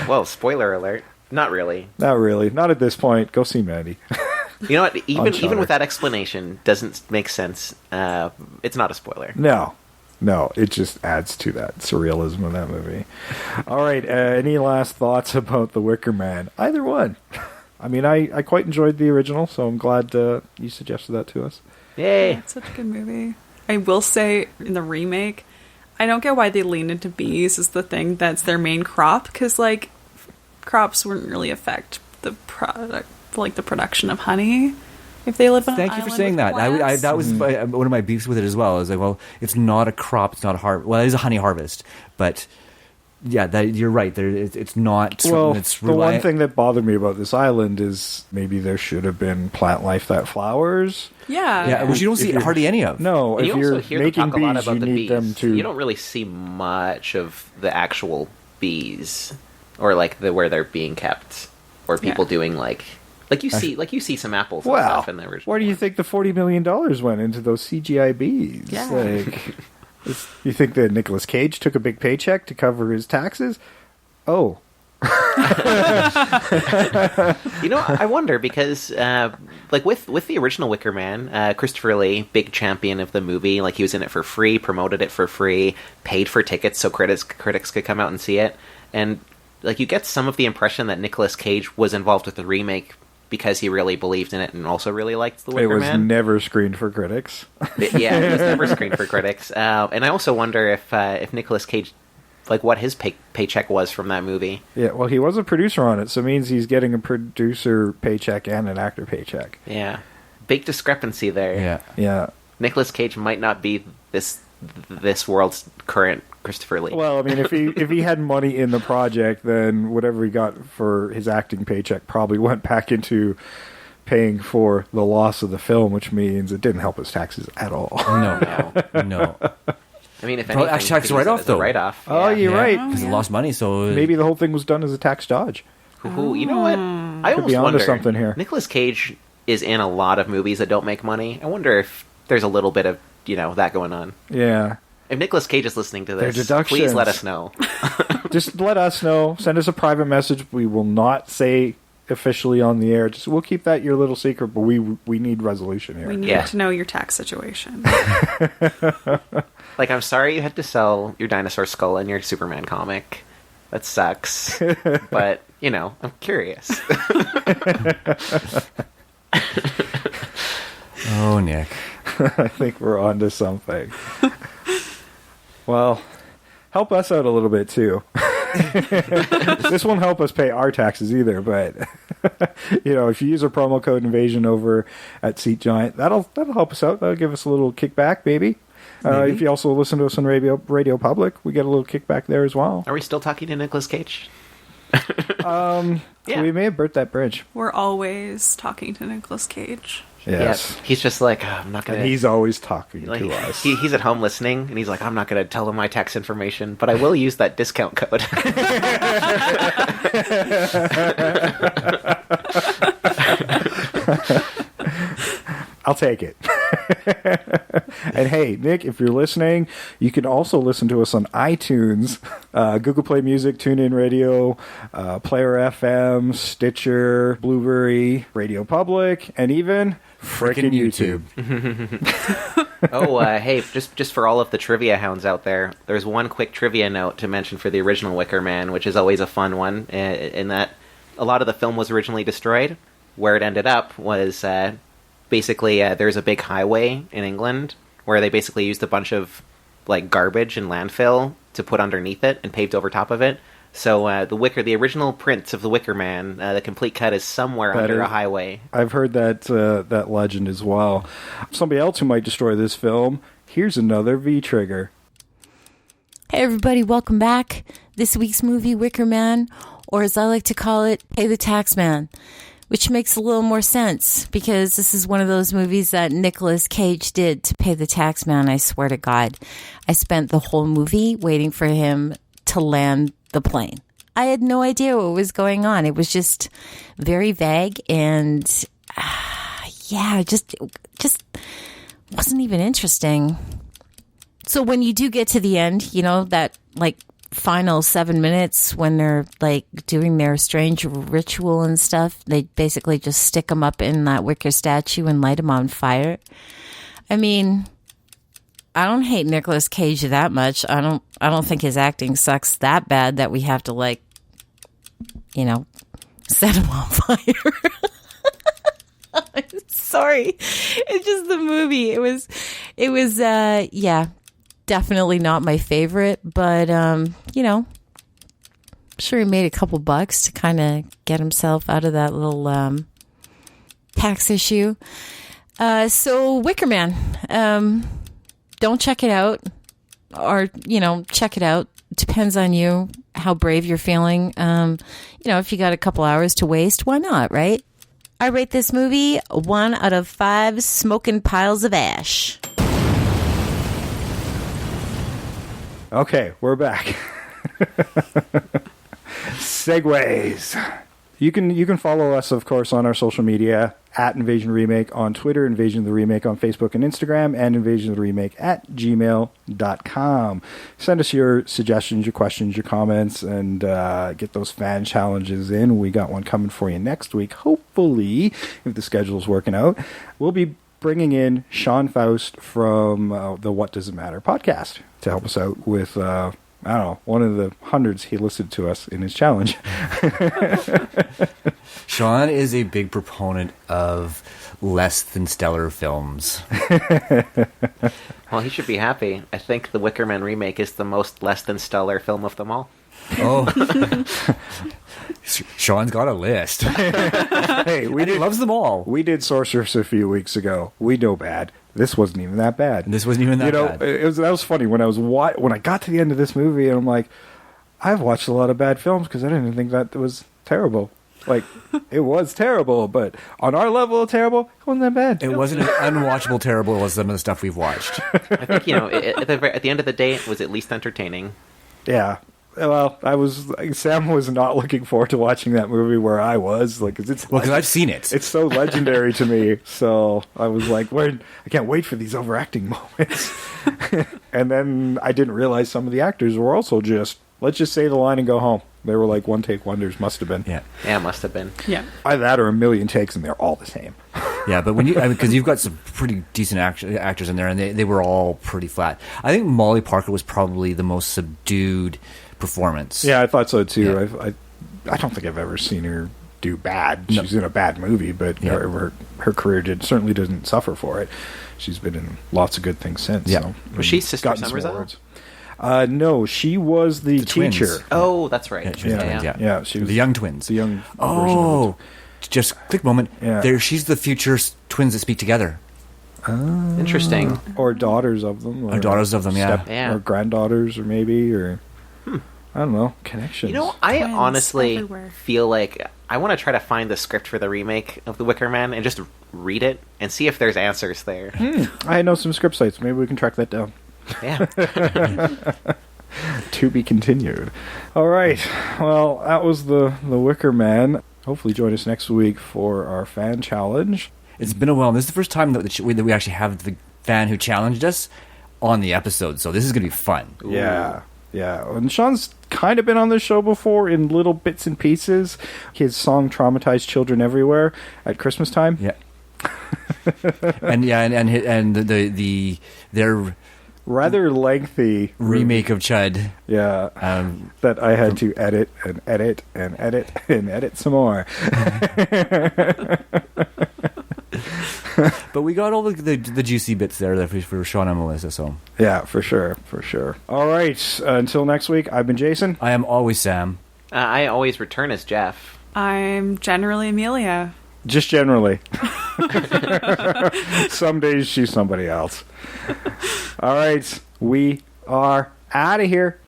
Well, spoiler alert. Not really. Not really. Not at this point. Go see Mandy. You know what? Even with that explanation, doesn't make sense. It's not a spoiler. No, it just adds to that surrealism of that movie. All right, any last thoughts about The Wicker Man? Either one. I mean, I quite enjoyed the original, so I'm glad you suggested that to us. Yay! Yeah, it's such a good movie. I will say, in the remake, I don't get why they lean into bees as the thing that's their main crop, because, like, crops wouldn't really affect the product, like the production of honey, if they live on an Thank you for island saying with that. plants. That was one of my beefs with it as well. I was like, well, it's not a crop, it's not a harvest. Well, it is a honey harvest, but yeah, you're right. It's not. Well, it's the one thing that bothered me about this island is maybe there should have been plant life that flowers. Yeah, which you don't see hardly any of. No, And if you you're also hear them making talk a lot bees, about you the need bees. them to. You don't really see much of the actual bees, or like where they're being kept, or people doing like you see some apples and Well, stuff in the original. where do you think the $40 million went into those CGI bees? Yeah. Like, you think that Nicolas Cage took a big paycheck to cover his taxes? Oh. You know, I wonder because, like with the original Wicker Man, Christopher Lee, big champion of the movie, like he was in it for free, promoted it for free, paid for tickets so critics could come out and see it, and like you get some of the impression that Nicolas Cage was involved with the remake because he really believed in it and also really liked the Wicker Man. It was never screened for critics. Yeah, it was never screened for critics, and I also wonder if Nicolas Cage, like what his paycheck was from that movie. Yeah, well, he was a producer on it, so it means he's getting a producer paycheck and an actor paycheck. Yeah, big discrepancy there. Yeah. Nicolas Cage might not be this world's current Christopher Lee. Well, I mean, if he had money in the project, then whatever he got for his acting paycheck probably went back into paying for the loss of the film, which means it didn't help his taxes at all. No. I mean, if anything, actually, tax write-off though. Write-off. Oh, you're right. Because it lost money, so Maybe the whole thing was done as a tax dodge. Ooh, you know what? I Could be almost onto wonder. something here. Nicolas Cage is in a lot of movies that don't make money. I wonder if there's a little bit of that going on. Yeah. If Nicolas Cage is listening to Their this, deductions. please let us know. Just let us know. Send us a private message. We will not say officially on the air. We'll keep that your little secret, but we need resolution here. We need to know your tax situation. Like, I'm sorry you had to sell your dinosaur skull in your Superman comic. That sucks. But, I'm curious. Oh, Nick. I think we're on to something. Well, help us out a little bit, too. This won't help us pay our taxes either, but if you use our promo code Invasion over at Seat Giant, that'll help us out. That'll give us a little kickback, maybe. If you also listen to us on Radio Public, we get a little kickback there as well. Are we still talking to Nicolas Cage? We may have burnt that bridge. We're always talking to Nicolas Cage. Yes. Yeah, he's just like, I'm not going to... And he's always talking like, to us. He's at home listening, and he's like, I'm not going to tell him my tax information, but I will use that discount code. I'll take it. And hey, Nick, if you're listening, you can also listen to us on iTunes, Google Play Music, TuneIn Radio, Player FM, Stitcher, Blueberry, Radio Public, and even frickin' YouTube. Hey, just for all of the trivia hounds out there, there's one quick trivia note to mention for the original Wicker Man, which is always a fun one, in that a lot of the film was originally destroyed. Where it ended up was basically there's a big highway in England where they basically used a bunch of like garbage and landfill to put underneath it and paved over top of it. So the original print of the Wicker Man, the complete cut is somewhere under a highway. I've heard that legend as well. Somebody else who might destroy this film. Here's another V-trigger. Hey everybody, welcome back. This week's movie, Wicker Man, or as I like to call it, Pay the Tax Man, which makes a little more sense because this is one of those movies that Nicolas Cage did to pay the tax man. I swear to God, I spent the whole movie waiting for him to land the plane. I had no idea what was going on. It was just very vague and just wasn't even interesting. So when you do get to the end, you know, that like final 7 minutes when they're like doing their strange ritual and stuff, they basically just stick them up in that wicker statue and light them on fire. I mean, I don't hate Nicolas Cage that much. I don't think his acting sucks that bad that we have to like, you know, set him on fire. I'm sorry. It's just the movie. It was definitely not my favorite, but you know, I'm sure he made a couple bucks to kind of get himself out of that little tax issue. So Wicker Man, don't check it out, or you know, check it out. Depends on you how brave you're feeling. You know, if you got a couple hours to waste, why not, right? I rate this movie 1 out of 5 smoking piles of ash. Okay, we're back. Segues. You can follow us, of course, on our social media at Invasion Remake on Twitter, Invasion of the Remake on Facebook and Instagram, and Invasion of the Remake at gmail.com. Send us your suggestions, your questions, your comments, and get those fan challenges in. We got one coming for you next week, hopefully, if the schedule's working out. We'll be bringing in Sean Faust from the What Does It Matter podcast to help us out with, I don't know, one of the hundreds he listed to us in his challenge. Sean is a big proponent of less than stellar films. Well, he should be happy. I think the Wicker Man remake is the most less than stellar film of them all. Oh. Sean's got a list. Hey, he loves them all. We did Sorceress a few weeks ago. We know bad. This wasn't even that bad. This wasn't even that bad. That was funny when I got to the end of this movie and I'm like, I've watched a lot of bad films because I didn't think that was terrible. Like, it was terrible, but on our level of terrible, it wasn't that bad. It wasn't as unwatchable terrible as some of the stuff we've watched. I think, you know, at the end of the day, it was at least entertaining. Yeah. Well, Sam was not looking forward to watching that movie where I was. Because I've seen it. It's so legendary to me. So I was like, I can't wait for these overacting moments. And then I didn't realize some of the actors were also just, let's just say the line and go home. They were like one-take wonders, must have been. Yeah, must have been. Yeah. Either that or a million takes and they're all the same. Yeah, but because you've got some pretty decent actors in there, and they were all pretty flat. I think Molly Parker was probably the most subdued performance. Yeah, I thought so too. Yeah. I don't think I've ever seen her do bad. She's in a bad movie, but her career certainly doesn't suffer for it. She's been in lots of good things since. Yeah. So, was she Sister Summers? No, she was the teacher. Twins. Oh, that's right. Yeah, she was twins, yeah, she was the young twins. The young. Oh, just quick moment. Yeah. There, she's the future twins that speak together. Interesting. Or daughters of them. Or daughters of them, yeah. Or granddaughters, or maybe, or I don't know, connections. You know, I Twins honestly everywhere. feel like I want to try to find the script for the remake of The Wicker Man and just read it and see if there's answers there. I know some script sites. Maybe we can track that down. Yeah. To be continued. All right. Well, that was the Wicker Man. Hopefully join us next week for our fan challenge. It's been a while. This is the first time that we actually have the fan who challenged us on the episode, so this is going to be fun. Ooh. Yeah. And Sean's kind of been on this show before in little bits and pieces. His song "Traumatized Children Everywhere" at Christmas time. Yeah. and their rather lengthy remake of Chud. Yeah. That I had to edit and edit and edit and edit some more. But we got all the juicy bits there for Sean and Melissa. So Yeah, for sure. All right. Until next week, I've been Jason. I am always Sam. I always return as Jeff. I'm generally Amelia. Just generally. Some days she's somebody else. All right. We are out of here.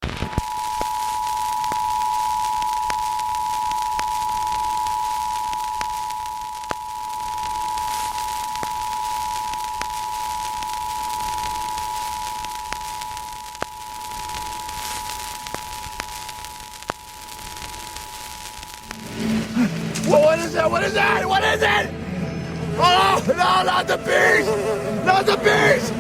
What is it? What is that? What is it? Oh, no, not the beast! Not the beast!